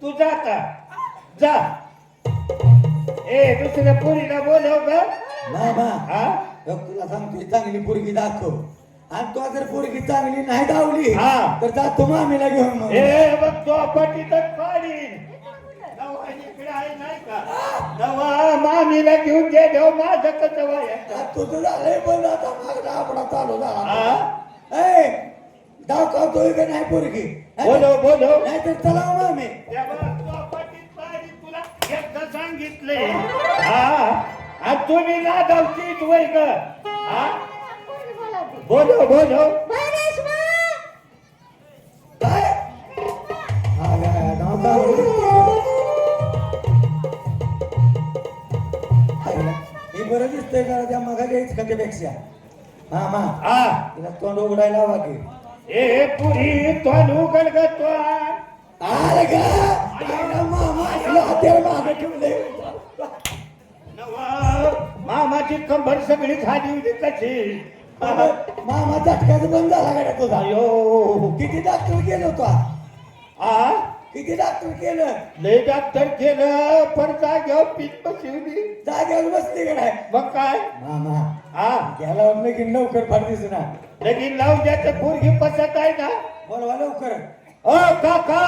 तू जा आता जा. ए दुसऱ्या पोरीला बोलव ग. मामा हा बघ तुला सांगतोय चांगली पोरगी दाखव. आणि तो जर पोरगी चांगली नाही दावली हा. तर जातो मामीला घेऊन मग. ए बघ तो पाठीतच पाडीन. नवा इकडे आहे नाही का? नवा मामीला घेऊन गेलो माझं कसं व्हायचं? आता तुझं झालंय पण आता मागला आपला चालू झाला. हा ए दाखवतोय का नाही पोरगी? बोलव नाही तर चला मामी. तेव्हा तो पाठीत पाडीन तुला एकदा सांगितले. हा आणि तुम्ही ना धावतीच वय ग. हा बोलव काय? हा, नाव काय हे बरं दिसतंय जरा त्या मागाच्या इचकाच्यापेक्षा. मामा हा तिला तोंड उघडायला हवा की. ए पुरी तो उघड ग तो. आलं का? आलं मामा तुला हात्याला मागं ठेवलंय. नवा मामाची कंबर सगळी झाली होती कशी. मामा झटकाच बंद झाला गाड्या तुझा. अयो किती डॉक्टर केलं होता? आ किती डॉक्टर केलं? लय डॉक्टर केलं पण जाग्यावर पीठ बसवली. जागेवर बसली का नाही? मग काय मामा हा घ्यायला लगीन लवकर फार दिसना. लगीन लावून द्यायचं पोरगी पसंत आहे ना. बोलवा लवकर. ओ काका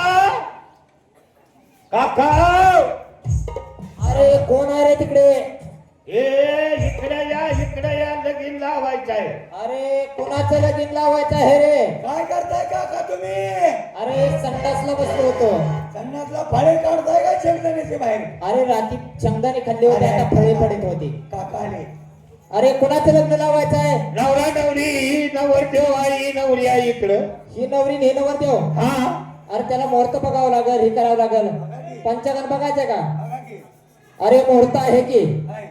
काका. अरे कोण आहे रे तिकडे? ए इकडे या लगीन लावायचं आहे. अरे कोणाचं लगीन लावायचं आहे रे? काय करताय काका तुम्ही? अरे संडासला बसलो होतो. संन्यासला फळे काढताय का शेंगदाण्याचे बाहेर? अरे रात्री शेंगदाणे खाल्ले होते, आता फळे पडत होते. काका आले. अरे कोणाचं लग्न लावायचं आहे? नवरा नवरी ही नवरदेव आई नवरी आहे इकडं. ही नवरी हे नवरदेव. हा अरे त्याला मुहूर्त बघावं लागल, हे करावं लागल. पंचांगण बघायचंय का? बघा की. अरे मुहूर्त आहे की हाय.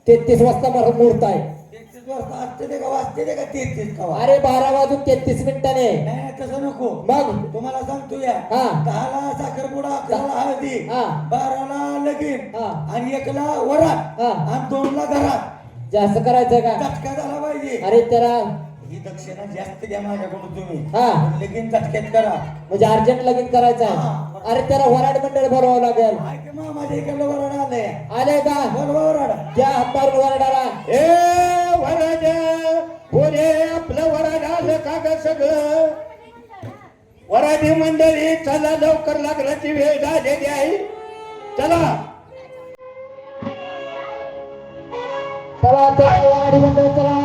33 वाजता मुहूर्त आहे. 33 वाजता असते ते का वाजते ते का 33 का? अरे 12 वाजून 33 मिनिटाने. नाही तसं नको. मग तुम्हाला सांगतो या. हा. 10ला साखरपुडा, 11ला हळदी, हा. 12ला लगीन हा. आणि 1ला वरात हा. आणि 2ला घरात. जास्त करायचंय का? झटका झाला पाहिजे. अरे त्याला ही दक्षिणा जास्त घ्या माझ्याकडून तुम्ही. हा. लगीन झटक्यात करा. म्हणजे अर्जंट लगीन करायचं हा. आहे. अरे त्याला वराड मंडळ भरवावं लागेल. ऐक मग माझ्या इकडलं वराड आलंय. आले का? बोलवा वराड. त्या हातावर वराडाला. ए वराड पुरे आपलं वराड आलं का ग सगळं. वराडी मंडळी चला लवकर लग्नाची वेळ झालेली आहे. चला चला वराडी मंडळ चला.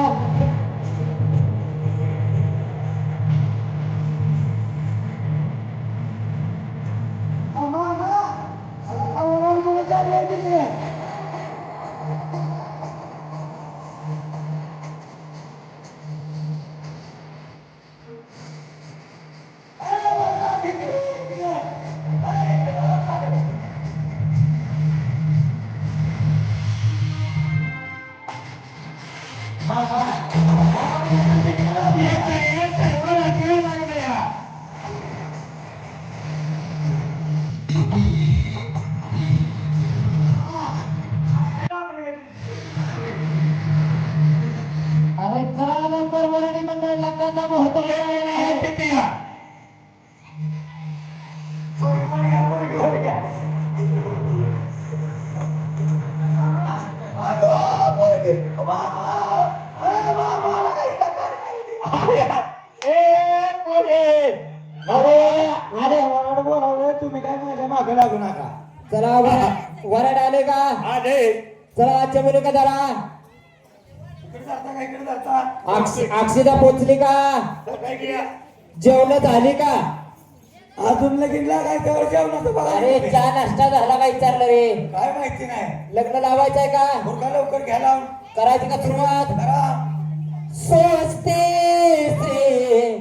तुम्ही काय माझ्या मागे लागू नका. चला वराड आले का आले चला आजच्या मुली का जरा इकडे जाता का इकडे जाता अक्षिता पोचली का तर काय केलं? जेवण झाली का अजून लगीन लागायच्यावर जेवणाचं बघा अरे तुम्ही. चहा नाश्ता झाला का विचारलं रे काय माहिती नाही लग्न लावायचंय का मुलगा लवकर घ्या लावून करायची का सुरुवात करा. स्वस्ते श्री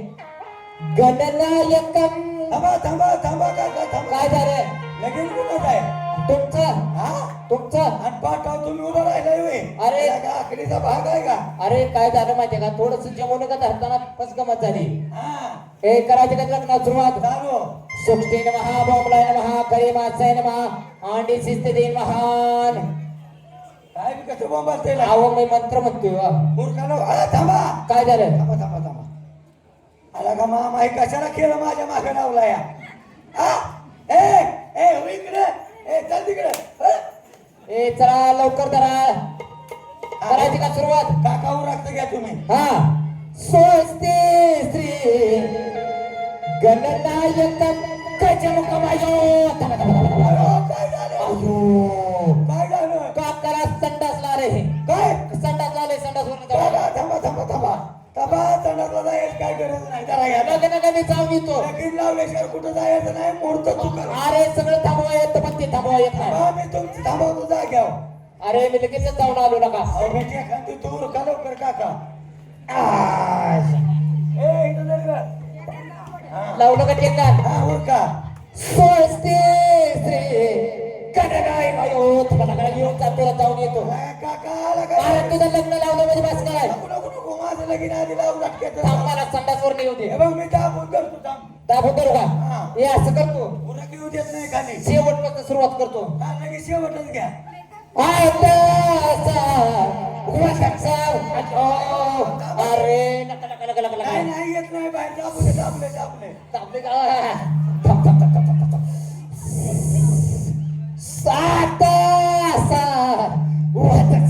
गणनायकम थांबा थांबा थांबा काका थांबा. काय झालं लगीन कुठं आहे तुमचं हा तुमचं आणि पाठाव तुम्ही उभा राहिलाय होय. अरे. त्याला का आखडीचा भाग आहे का अरे काय झालं माहितीये का थोडस जेवण का धरताना फसगमत झाली हा हे करायचे का लग्नात सुरुवात चालू सुष्टी नमः बोमलाय नमः करी मासाय नमः अंडी शिस्ते देईन महान काय बी कसं बोंबालते अहो मी मंत्र म्हणतोय वा. मूर्खानो थांबा काय झालं थांबा थांबा थांबा आला का मामा हे कशाला केलं माझ्या मागे लावला या हा? ए हो इकडे ए चल तिकडे ए चला लवकर धरा करायची का सुरुवात काकावर रक्त घ्या तुम्ही हा स्वस्ते श्री गणनायकम गजमुखमायो काय झालं अयो काय झालं काकाला संडासला रे काय संडासला रे संडासवरून थांबा थांबा थांबा थांबा थांबा तंडातला जायचं काय गरज नाही जरा घ्या नका मी जाऊन येतो लगीन लावल्याशिवाय कुठं जायचं नाही मुहूर्त चुकलं अरे सगळं थांबवा येत पण ते थांबवा येत नाही मी तुमची थांबवतो जाग्यावर अरे मी लगेच जाऊन आलो नका अहो बेटी एखादी तू का लवकर काका ए इथं जर का. लावलं का टेकान हा उरका स्वस्ते श्री गणनायकायो तुम्हाला येऊन जातो जाऊन येतो काका आला अरे का तुझं लग्न लावलं म्हणजे बस काय नको नको नको माझं लगीन आधी लावून टाकायचं. थांब मला संडासवर नाही येऊ दे हे बघ मी दाबून करतो थांब दाबून करू का हा. हे असं करतो पुन्हा घेऊ देत नाही खाली शेवटपासून सुरुवात करतो हा लगेच शेवटच घ्या अरे नका नका नका नका काय नका नाही येत नाही बाहेर दाबले दाबले दाबले थांबले का थांब थांब थांब थांब थांब थांब सात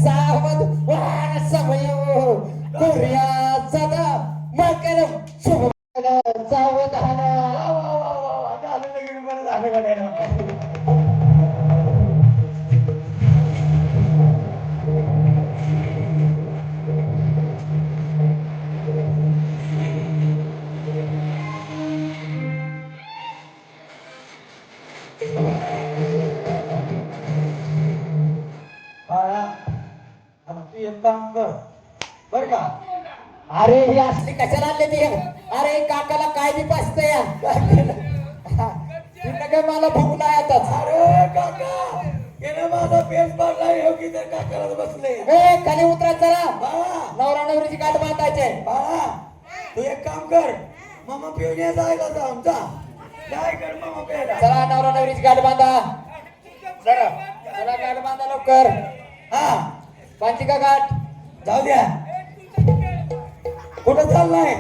सावध वाण समयो कुर्या सदा मकरम शुभ सावधान झालं लगीन बरं झालं गाड्या बर का अरे ही असली कशाला आणले ते अरे काकाला काय बी पाचतंय या तिथं काय मला भूक नाही आताच अरे काका गेलं माझा पेस पाडला योगी तर काकाला बसले ए खाली उतरा चला बाळा नवरा नवरीची गाठ बांधायचे बाळा तू एक काम कर मामा पिऊन ये जायला जाऊन जा काय कर मामा प्यायला चला नवरा नवरीची गाठ बांधा जरा चला गाठ बांधा लवकर हा बांधली का गाठ जाऊ द्या कुठं चाललाय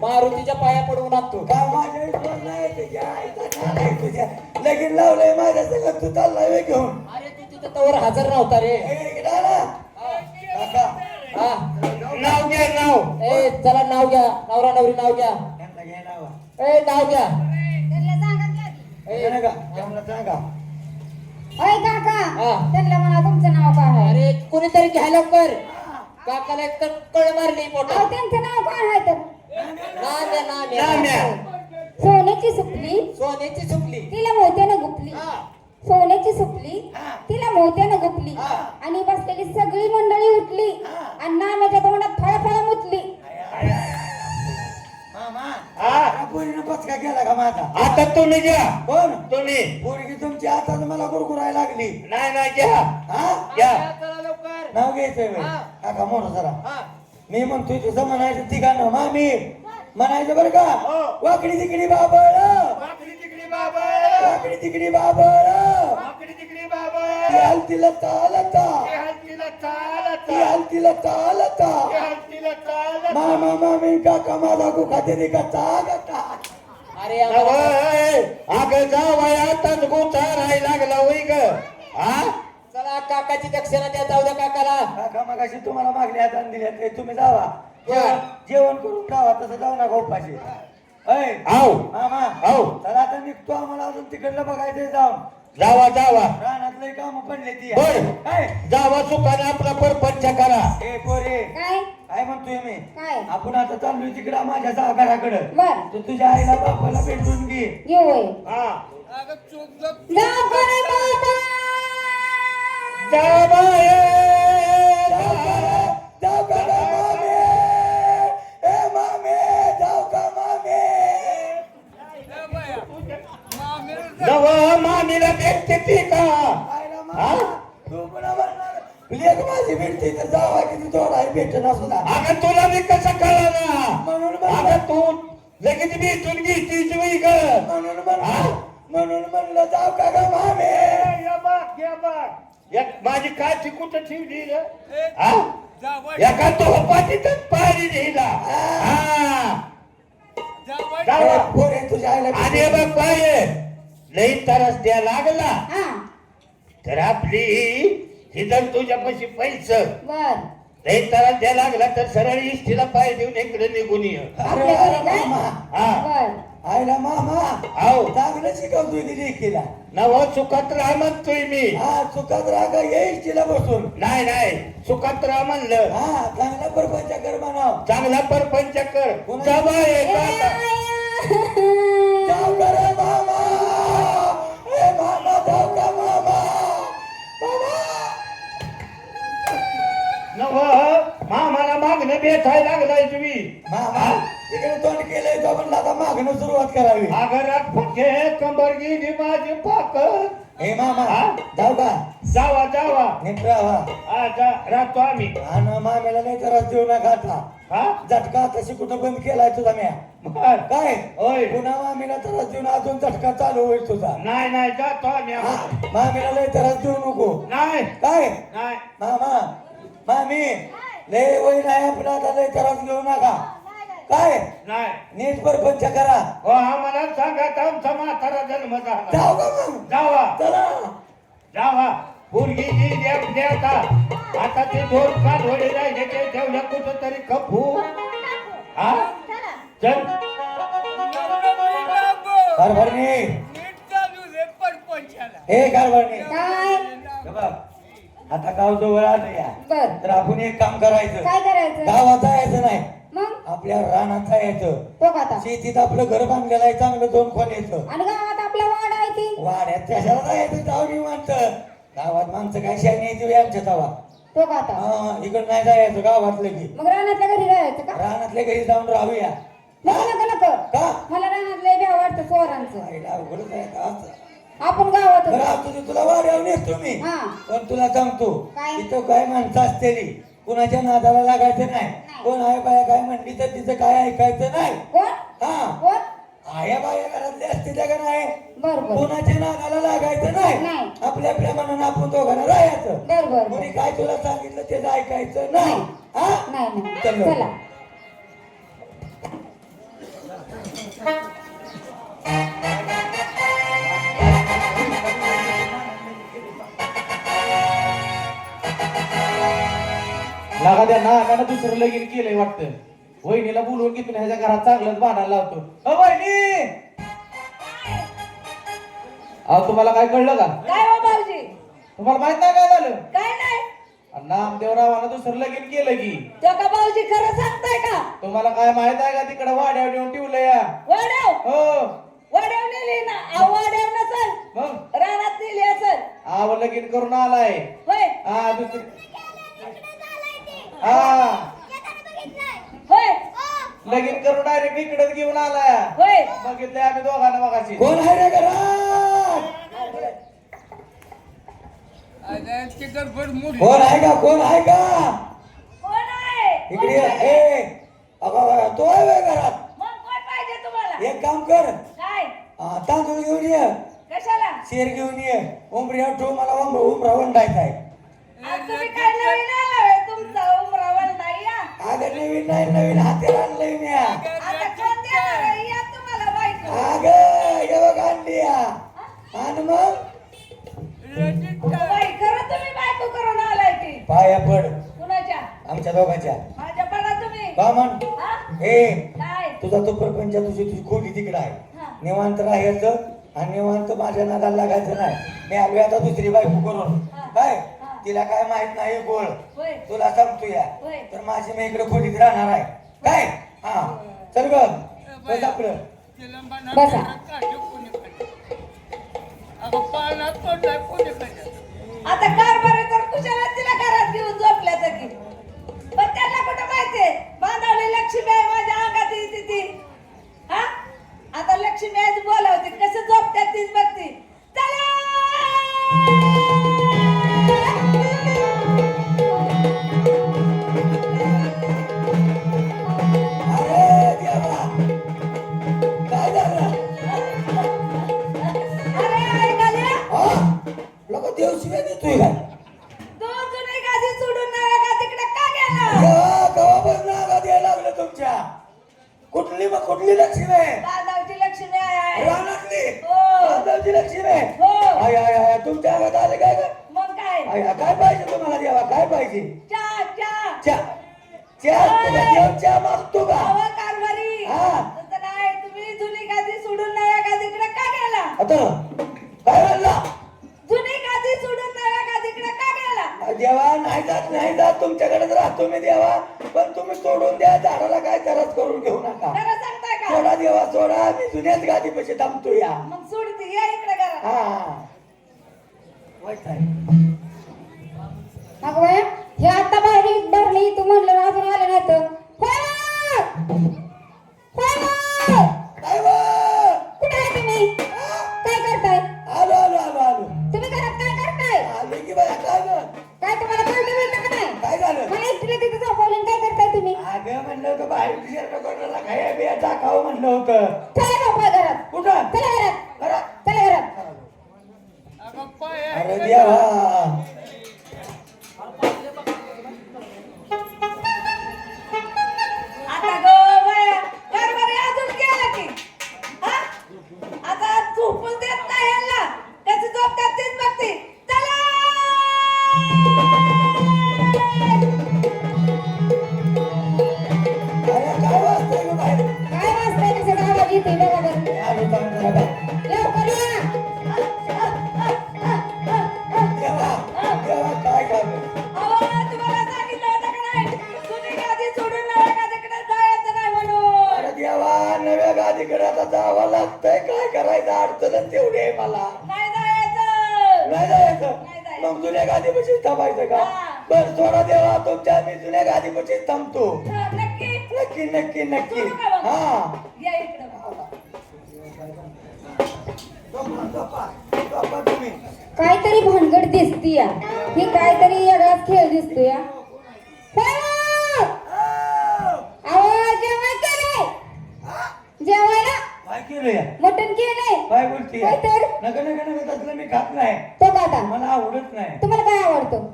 मारुतीच्या पाया पडवून आणतो काय माझ्या विश्वास नाही तुझ्या आईचा नालाय तुझ्या लगीन लावलंय माझ्या सगळं तू चाललाय वे घेऊन अरे तू तिथं तवर हजर नव्हता रे ए, इकडे आला. काका हा नाव घ्या नाव ए चला नाव घ्या नवरा नवरी नाव घ्या त्यांना घे नावा. ए नाव घ्या त्यांना सांगा की आधी. हे नका त्यांना सांगा ओय काका हा. त्यांना म्हणा तुमचं नाव काय आहे अरे कोणीतरी घ्या लवकर काकाला एक तर कळ मारली मोठा अहो त्यांचं नाव काय आहे तर नाम्या नाम्या नाम्या. सोन्याची सुपली सोन्याची चुकली तिला मोत्यानं गुपली हा. सोन्याची सुपली हा. तिला मोत्यानं गुपली हा. आणि बसलेली सगळी मंडळी उठली हा. आणि नाम्याच्या तोंडात फळफळ मुतली मामा हा पोरीनं पचका गेला का माझा आता तुम्ही घ्या कोण तुम्ही पोरगी तुमची आता मला गुरगुरायला लागली नाही नाही घ्या हा घ्या चला लवकर नाव घ्यायचंय व्हय. हा. काका मोठं जरा हा. मी म्हणतोय तुझं म्हणायचं तिघांना मामी म्हणायचं बरं का हो. वाकडी तिकडी बाबळ वाकडी तिकडी बाबा वाकडी तिकडी बाबळ वाकडी तिकडी बाबा हलती लता लता हलती चालता हलतीला चालता हलतीला चालता मामा मामी काका माझा गुखाते का चालता अरे अगं जावाय आताच गोचा राहायला लागला होई ग हा चला काकाची दक्षिणा द्या, जाऊ द्या काकाला. काका मगाशी तुम्हाला मागल्या हाताने दिल्या ते तुम्ही जावा जेवण करून जावा, तसं जाऊ नका उपाशी. ऐ, आव मामा आव चला आता निघतो, आम्हाला अजून तिकडलं बघायचंय जाऊन. जावा जावा रानातले काम पडले ती बर. काय जावा सुखाने आपला परपंच करा. ए पोरे काय काय म्हणतोय मी काय आपण आता चाललोय तिकडं माझ्या घराकडं. बर तू तुझ्या आईला बापाला भेटून घे. घेऊ होय. हा जाऊ करे बाबा. जावा जाऊ का रे मामे? ए मामे, जाऊ का मामे? नव मामीला भेटते ती का आईला मामा, तू पुन्हा म्हणणार, लेक माझी भेटते तर जावा किती जोड आहे भेटणं सुद्धा. अगं तुला मी कसं कळलं म्हणून ना म्हणलं. अगं तू लगेच भेटून घेतीस मी ग म्हणून म्हणलं जाऊ का ग मामे? माझी काठी कुठं ठेवली ग हा? एका तो पाठीतच पाणी दिला ए, पोरे तुझ्या आईला आणि बघ पाय लई तरस द्या लागला हा तर आपली हिदर तुझ्यापाशी पैसे बर लई तरस द्या लागला तर सरळ इष्टीला पाय देऊन इकडे निघून ये अरे अरे मामा, हा बर आईला मामा आहो चांगलं शिकवतोय की लेकीला. नव चुकात राहा म्हणतोय मी हा चुकात रागा येईल तिला बसून. नाही नाही चुकात राहा म्हणलं हा चांगला परपंच कर म्हणाव. चांगला परपंच कर जमा ये का? जाऊ का रे मामा? ए मामा, जाऊ का मामा? मामा नव मामाला मागणं भेटायला लागलाय तुम्ही मामा तिकडे तोंड केलंय तो म्हणला आता मागणं सुरुवात करावी. आगरात फटे कंबर गेली माझी पाक हे मामा हा? जाऊ का? जावा जावा नीट राहा. राहतो आम्ही आणि मामेला नाही त्रास देऊ नका आता. हा झटका तशी कुठं बंद केलाय तुझा म्या बर. काय होय पुन्हा मामीला त्रास देऊन अजून झटका चालू होईल तुझा. नाही नाही जातो आम्ही हा, मामीला लय त्रास देऊ नको. नाही काय नाही मामा मामी लय वय नाही आपला आता लय त्रास घेऊ नका. काय नाही नीट परपंच करा. हो आम्हाला सांगा आमचा म्हातारा जन्म झाला जाऊ का मग? जावा चला जावा पोरगी जी देवता आता ते दोन काढवडे राहिले ते ठेवल्या कुठं तरी खपू हा चल कारभारणी हे कारभारणी काय हे बघ, आता गाव जवळ आलं या बर तर आपण एक काम करायचं. काय करायचं गावात जायचं नाही, मग आपल्या रानात जायचं. तो का आता शेतीत आपलं घर बांधलेलं आहे चांगलं 2 खोल्याचं. आणि गावात आपला वाडा आहे ती वाड्यात कशाला जायचं जाऊन माणसं. गावात माणसं काय शाही नाही आमच्या तवा. तो का आता इकडं नाही जायचं गावातलं की. मग रानातल्या घरी राहायचं का रानातल्या घरी जाऊन राहूया. नको नको नको का? मला रानात लय भ्या वाटतं चोरांचं आईला अवघडच आहे का असं? आपण गावात बरं असू दे, तुला वाड्यावर नेतो मी. हा पण तुला सांगतो काय? इथं काय माणसं असतेली कुणाच्या नादाला लागायचं नाही. कोण आहे बाया काय म्हणली तर तिचं काय ऐकायचं नाही. कोण हा कोण आया बाया घरातले असते त्या का नाही. बर बर कोणाच्या नादाला लागायचं नाही. नाही. आपल्या प्रेमानं आपण दोघांना राहायचं. बर बर बर. कोणी काय तुला सांगितलं त्याचं ऐकायचं नाही. हा नाही नाही चलो. चला लागा द्या ना त्यानं दुसरं लगीन केलंय वाटतं. वहिनीला बोलवून घेतून ह्याच्या घरात चांगलंच भांडायला लावतो. वहिनी अहो तुम्हाला काय कळलं का? काय हो भाऊजी तुम्हाला माहित नाही काय झालं? काय नाही नामदेवरावानं दुसरं लगीन केलं की. तो का भाऊजी खरं सांगताय का तुम्हाला काय माहित आहे का तिकडे वाड्यावर नेऊन ठेवलं या. वाड्याव हो वाड्याव नेली ना अहो, वाड्याव नसल मग रानात नेली असल आव लगीन करून आलाय. होय हा दुसरी हा होय लगीन करून डायरेक्ट इकडेच घेऊन आलाय. होय बघितलंय आम्ही दोघांना मगाशी. कोण आहे रे घरात? कोण आहे का? कोण आहे का? कोण आहे इकडे ये. ए अगं तो आहे व्हय घरात. मग कोण पाहिजे तुम्हाला एक काम कर, काय तांदूळ घेऊन ये, कशाला शेर घेऊन ये. उमऱ्या ठेव, मला उमरा वंडायचा आहे. आज तुम्ही काय नवीन आलाय तुमचा उमरा वंडाई या अगं नवीन नाही नवीन हाताला आणलंय मी आता कोण देणार आहे? या तुम्हाला बायको अगं हे बघ आणली आणि मग बाई खरं तुम्ही बायको करून आलाय की पाया पड कुणाच्या आमच्या दोघांच्या माझ्या पडा तुम्ही का म्हण हा? ए काय तुझा तो प्रपंच तुझी खोली तिकडे आहे हा. निवांत राहायचं आणि निवांत माझ्या नादाला लागायचं नाही मी आलोय आता दुसरी बायको करून हा. काय हा. तिला काय माहित नाही गोळ होय तुला सांगतो या होय. तर माझी मी इकडे खोलीत राहणार आहे काय हा चल ग बस आपलं बसा आता कारभारी तर कुशाला तिला घरात घेऊन झोपल्याचं की पण त्यांना कुठं माहितीये बांधावली लक्ष्मी आहे माझ्या अंगात येते ती हा आता लक्ष्मी आज बोलावते कसं झोपतात तीच बघती चला अरे देवा काय झालं अरे ऐकाल्या हा लोक देव शिवाय देतोय काय तो जुनी गादी सोडून नव्या गादीकडे का गेला देवा कवापासून आघात यायला लागलं तुमच्या कुठली लक्ष्मी आहे बांधावची लक्ष्मी आहे रानातली हो. बांधवची लक्ष्मी आहे हो आय आय आय तुमच्या आघात आले काय ग मग काय आय आय, काय पाहिजे तुम्हाला देवा काय पाहिजे चा चा चा चा तुला देव चा मागतो का हवा कारभारी हा. तसं नाही तुम्ही जुनी गादी सोडून नव्या गादीकडे का गेला आता काय म्हणला जुनी गादी सोडून नव्या गादीकडे का गेला देवा नाही जात तुमच्याकडेच राहतो मी देवा पण तुम्ही सोडून द्या झाडाला काय त्रास करून घेऊ नका खरं सांगताय का सोडा देवा सोडा मी जुन्याच गादी पैसे थांबतो या मग सोडते या इकडे घरात हा वाईट आहे अगं बाया हे आता बाहेर भरली तू म्हणलं अजून आलं नाही तर कुठे काय वा? आहे तुम्ही काय करताय आलो तुम्ही घरात काय करताय आलो की बाया काय ग? काय तुम्हाला कळतं मिळतं का नाही काय झालं मला एकटीला तिथे झोपवलं आणि काय करताय तुम्ही अगं म्हणलं होतं बाहेर शर्ट कोणाला काय बिया टाकावं म्हणलं होतं चला झोपा घरात कुठं चला घरात घरात चला घरात अरे देवा आता गो बाया कारभारी अजून गेला की हा आता झोपून देत नाही ह्यांना कशी झोपतात तीच बघते चला अरे काय वाजतंय ग बाहेर काय वाजताय कसं आवाज येतोय बघा बरं आलो थांब जरा बाहेर. लवकर या देवा देवा काय काम अहो तुम्हाला सांगितलं होतं का नाही जुनी गादी सोडून नव्या गादीकडे जायचं नाही म्हणून अरे देवा नव्या गादीकडे आता जावं लागतंय काय करायचं अडचण तेवढी आहे मला नाही जायचं नाही जायचं नाही जायचं. मग जुन्या गादीपाशी थांबायचं का हा. बर सोडा देवा तुमच्या मी जुन्या गादीपाशी थांबतो हा, नक्की नक्की नक्की नक्की सोडू का मग? हा या इकडं तुम्ही काहीतरी भानगड दिसती या ही काहीतरी वेगळाच खेळ दिसतो या आवाज जेवण केलंय जेवायला काय केलंय मटण केलंय काय बोलते काय तर? नका नका नका तसलं मी खात नाही तो का आता मला आवडत नाही तुम्हाला काय आवडतं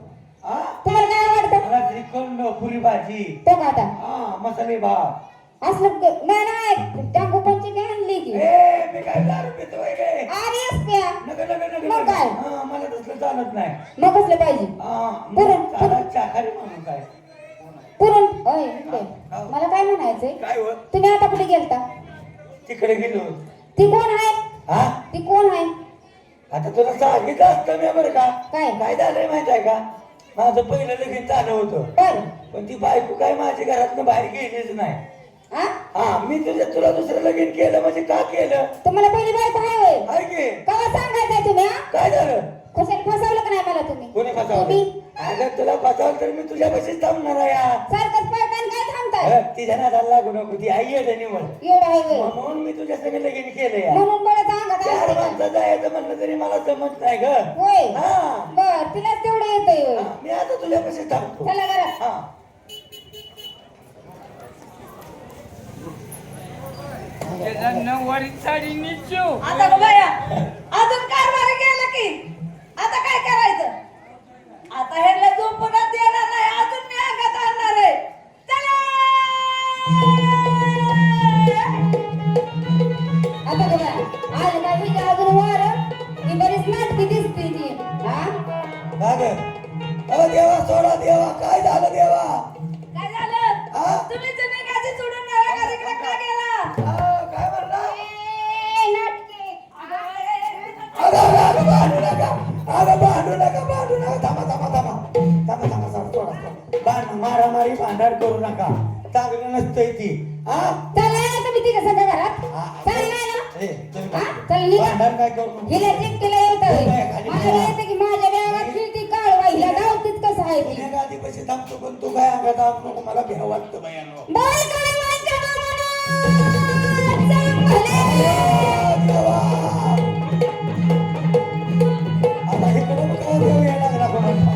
हा तुम्हाला काय आवडतं मला श्रीखंड पुरी भाजी तो का आता हा मसाले भात असलं नाही टाकू पंची काय आणली की ए मी काय दारू पितो वगैरे अरे असत्या नका नका नका मग नका. काय? हा मला तसलं चालत नाही मग कसलं पाहिजे हा पुरण, मग चालत चाखारी म्हणून काय पुरण अय इकडे. मला काय म्हणायचंय काय होत तुम्ही आता कुठे गेलता तिकडे गेलो ती कोण आहे हा ती कोण आहे आता तुला सांगितलं असतं मी बरं का काय? काय झालंय माहित आहे का माझं पहिलं लगीन चालू होतं बर पण ती बायको काय माझ्या घरातनं बाहेर गेलीच नाही हा हा मी तुला दुसरं लगीन केलं म्हणजे का केलं तुम्हाला पहिली बायको आहे होय आहे की कवा सांगायचंय तुम्ही हा काय झालं कशाने फसवलं का नाही मला तुम्ही कोणी फसावलं तुम्ही अगं तुला फसावलं तर मी तुझ्यापाशीच थांबणार आहे या. सारखंच पळताना काय थांबताय अगं, तिच्या नादाला लागू नको ती आई आहे निवड एवढं आहे होय म्हणून मी तुझ्या सगळं लगीन केलं या म्हणून बरं सांगत चार असते का? माणसं जायचं म्हणलं तरी मला जमत नाही ग होय हा बर तिलाच तेवढं येतंय होय हा, मी आता तुझ्यापाशी थांबतो चला घरात हा आता गो बाया अजून कारभारी गेलं की आता काय करायचं आता ह्याला झोपून देवा काय झालं देवा काय झालं हा? तुम्ही जुनी गादी सोडून नव्या गादीकडे का गेला काय म्हणला ए, नाटके. अगं भांडू नका भांडू नका थांबा भांडण मारामारी भांडण करू नका चांगलं नसतंय ती हा चाललाय ना तुम्ही तिघं सगळं घरात? चाललाय ना? ए, तुम्ही हा? चल निघा. भांडण काय करू नका. हिला चिठ्ठीला येतं होय. नाही, खाली मला ठेवा. येतं की माझ्या वेळात फिरती काढवा हिला गावतीच कसं आहे ती. तुझ्या गादीपाशी थांबतो पण तू काय अंगात आणू नको मला भ्या वाटतं बयानो बोल कळवायच्या नावानं. चांगले. देवा आता इकडे बघा देव यायला लागला कोणाला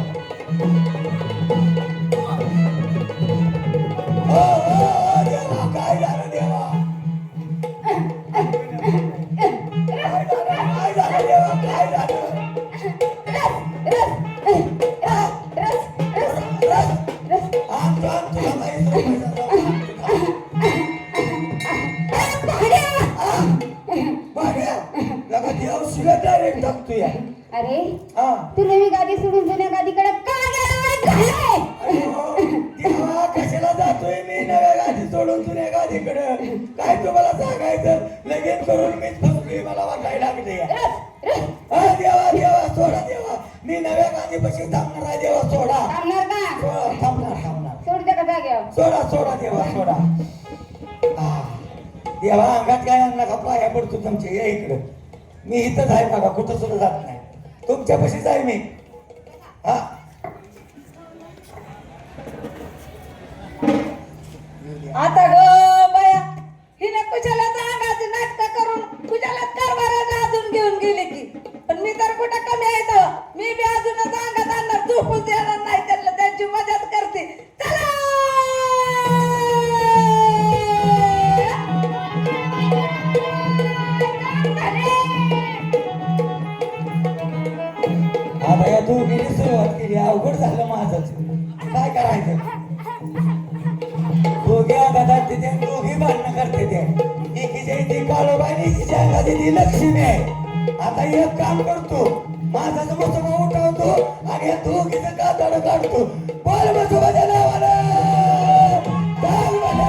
देवा काय झालं देवा काय झालं देवा काय झालं आमचं तुला माहिती लगा देव शिला डायरेक्ट टाकतोय अरे हा तू नवी गादी सोडून जुन्या गादीकडे का गेला? देवा कशाला जातोय मी नव्या गादी सोडून जुन्या गादीकडे काय तुम्हाला सांगायचं लगेच करून मी फसलोय मला वाटायला लागले देवा देवा सोडा देवा मी नव्या गादीपाशी थांबणार आहे देवा सोडा थांबणार का? थांबणार सोड दे का जाग्यावर? सोडा देवा सोडा देवा अंगात काय आणला का पाया पडतो तुमच्या या इकडं मी इथंच आहे बघा कुठं सुद्धा जात नाही तुमच्यापाशीच आहे मी हा आता ग बाया हिने कुशालाच अंगाची नाटक करून कुशालाच कारभाराला अजून घेऊन गेली की पण मी तर कुठं कमी आहे तर मी बी अजूनच अंगात आणणार झोपून देणार नाही त्यांना त्यांची मदत करते चला आता या दोघीने सुरुवात केली अवघड झालं माझंच काय करायचं दोघे अंगात तिथे दोघी भांडणं करते ते एकीच्या इथे काळोबाई आणि एकीच्या अंगात ती लक्ष्मी आहे आता एक काम करतो माझाच मसोबा उठवतो आणि या दोघीचं कातड काढतो बोल मसोबाच्या नावानं चाल म्हणे.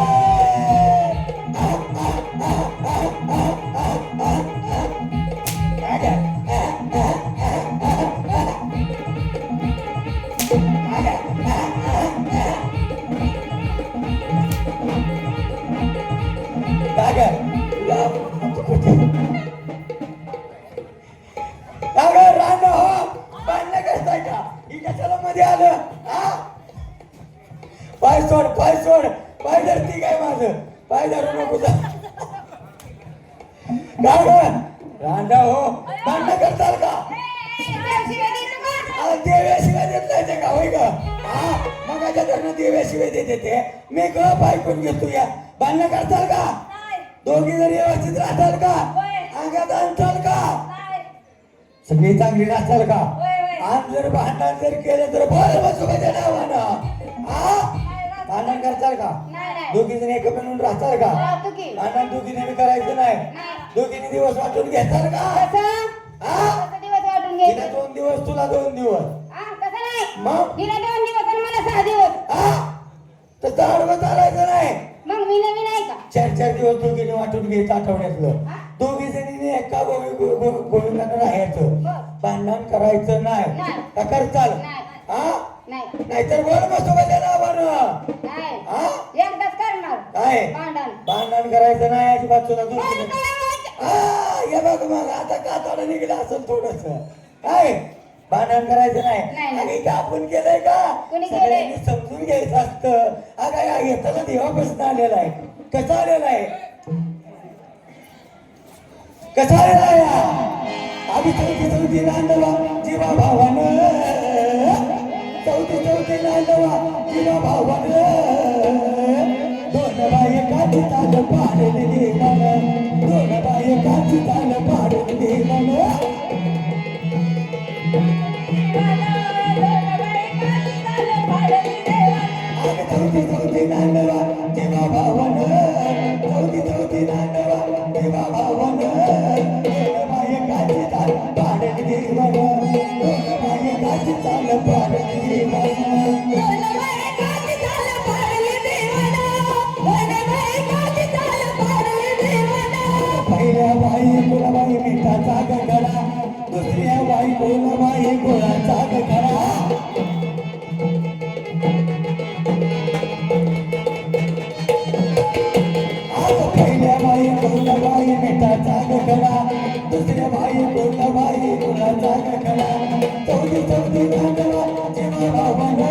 पाय पाय धरती काय माझं पाय धरू नको रांडा हो भांडण करताल का देव्याशिवाय देत नाही ते का होय का हा मगाच्या धरणं देव्याशिवाय देते ते मी ग पायकून घेतो या भांडण करताल का दोघी जरी व्यवस्थित राहताल का अंगात आणताल का सगळी चांगली राहताल का आणि जर भांडण जर केलं तर बोल बसोबाच्या नावानं हा भांडण करताल का दोघी जण एक म्हणून राहताल का भांडण दोघीने करायचं नाही दोघीने दिवस वाटून घेताल का दिवस वाटून घे. तिला 2 दिवस तुला 2 दिवस तसं नाही. मग हिला 2 दिवस आणि मला 6 दिवस. तर झाडवं चालायचं नाही मग मी नवीन आहे का? 4 दिवस दोघीने वाटून घ्यायचं आठवड्यातलं दोघी जणीने एका गोविंदाकडे राहायचं भांडण करायचं नाही का करताल हा नाही. नाहीतर बोल बसोबाच्या नावानं नाही. हा एकदाच करणार. काय भांडण. भांडण करायचं नाही अजिबात तुला बोल दोघी कळवायचं. हे बघ मग आता कातडं निघलं असेल थोडस काय भांडण करायचं नाही. नाही आणि इथं आपण केलंय का कोणी केलंय? सगळ्यांनी समजून घ्यायचं असतं अगं येताना देवापासून आलेला आहे कसा आलेला आहे कसा आलेला आहे आधी चौथी नांदवा जीवा भावानं चौथी नांदवा जीवा भावानं दोन बायकाची ताल पाडली देवानं दोन बायकाची ताल पाडली देवानं चौथी नांदवा जीवा भावानं चौथी नांदवा जीवा भावानं दोन बायकाची ताल पाडली देवानं दोन बायकाची ताल पाडली देवानं बाई कुलाबाई मिठाचा गडा दुसऱ्या बाई कुलाबाई गुळाचा गडा पहिल्या बाई कुलाबाई मिठाचा गडा दुसऱ्या बाई कुलाबाई गुळाचा गडा चौथी चौथी नांदवा जेव्हा भावंड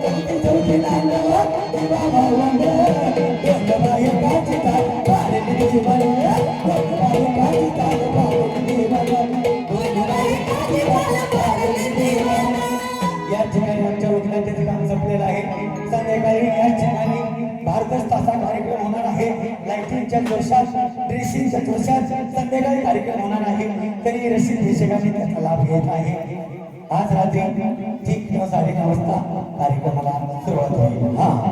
चौथी चौथी नांदवा जेव्हा भावंड दोन बाई काची ताट पारली जीवन दोन बाई काची ताट पारली जीवन दोन बाई काची ताट पारली जीवन. या ठिकाणी आमच्या उद्घाटनाचे काम संपलेलं आहे. संध्याकाळी या ठिकाणी भारतच तासा कार्यक्रम होणार आहे. लाईटिंगच्या जोशात ड्रेसिंगच्या जोशात संध्याकाळी कार्यक्रम होणार आहे. तरी रशीद भिषेकांनी त्याचा लाभ घेत आहे. आज रात्री ठीक 9:30 वाजता कार्यक्रमाला सुरुवात होईल. हा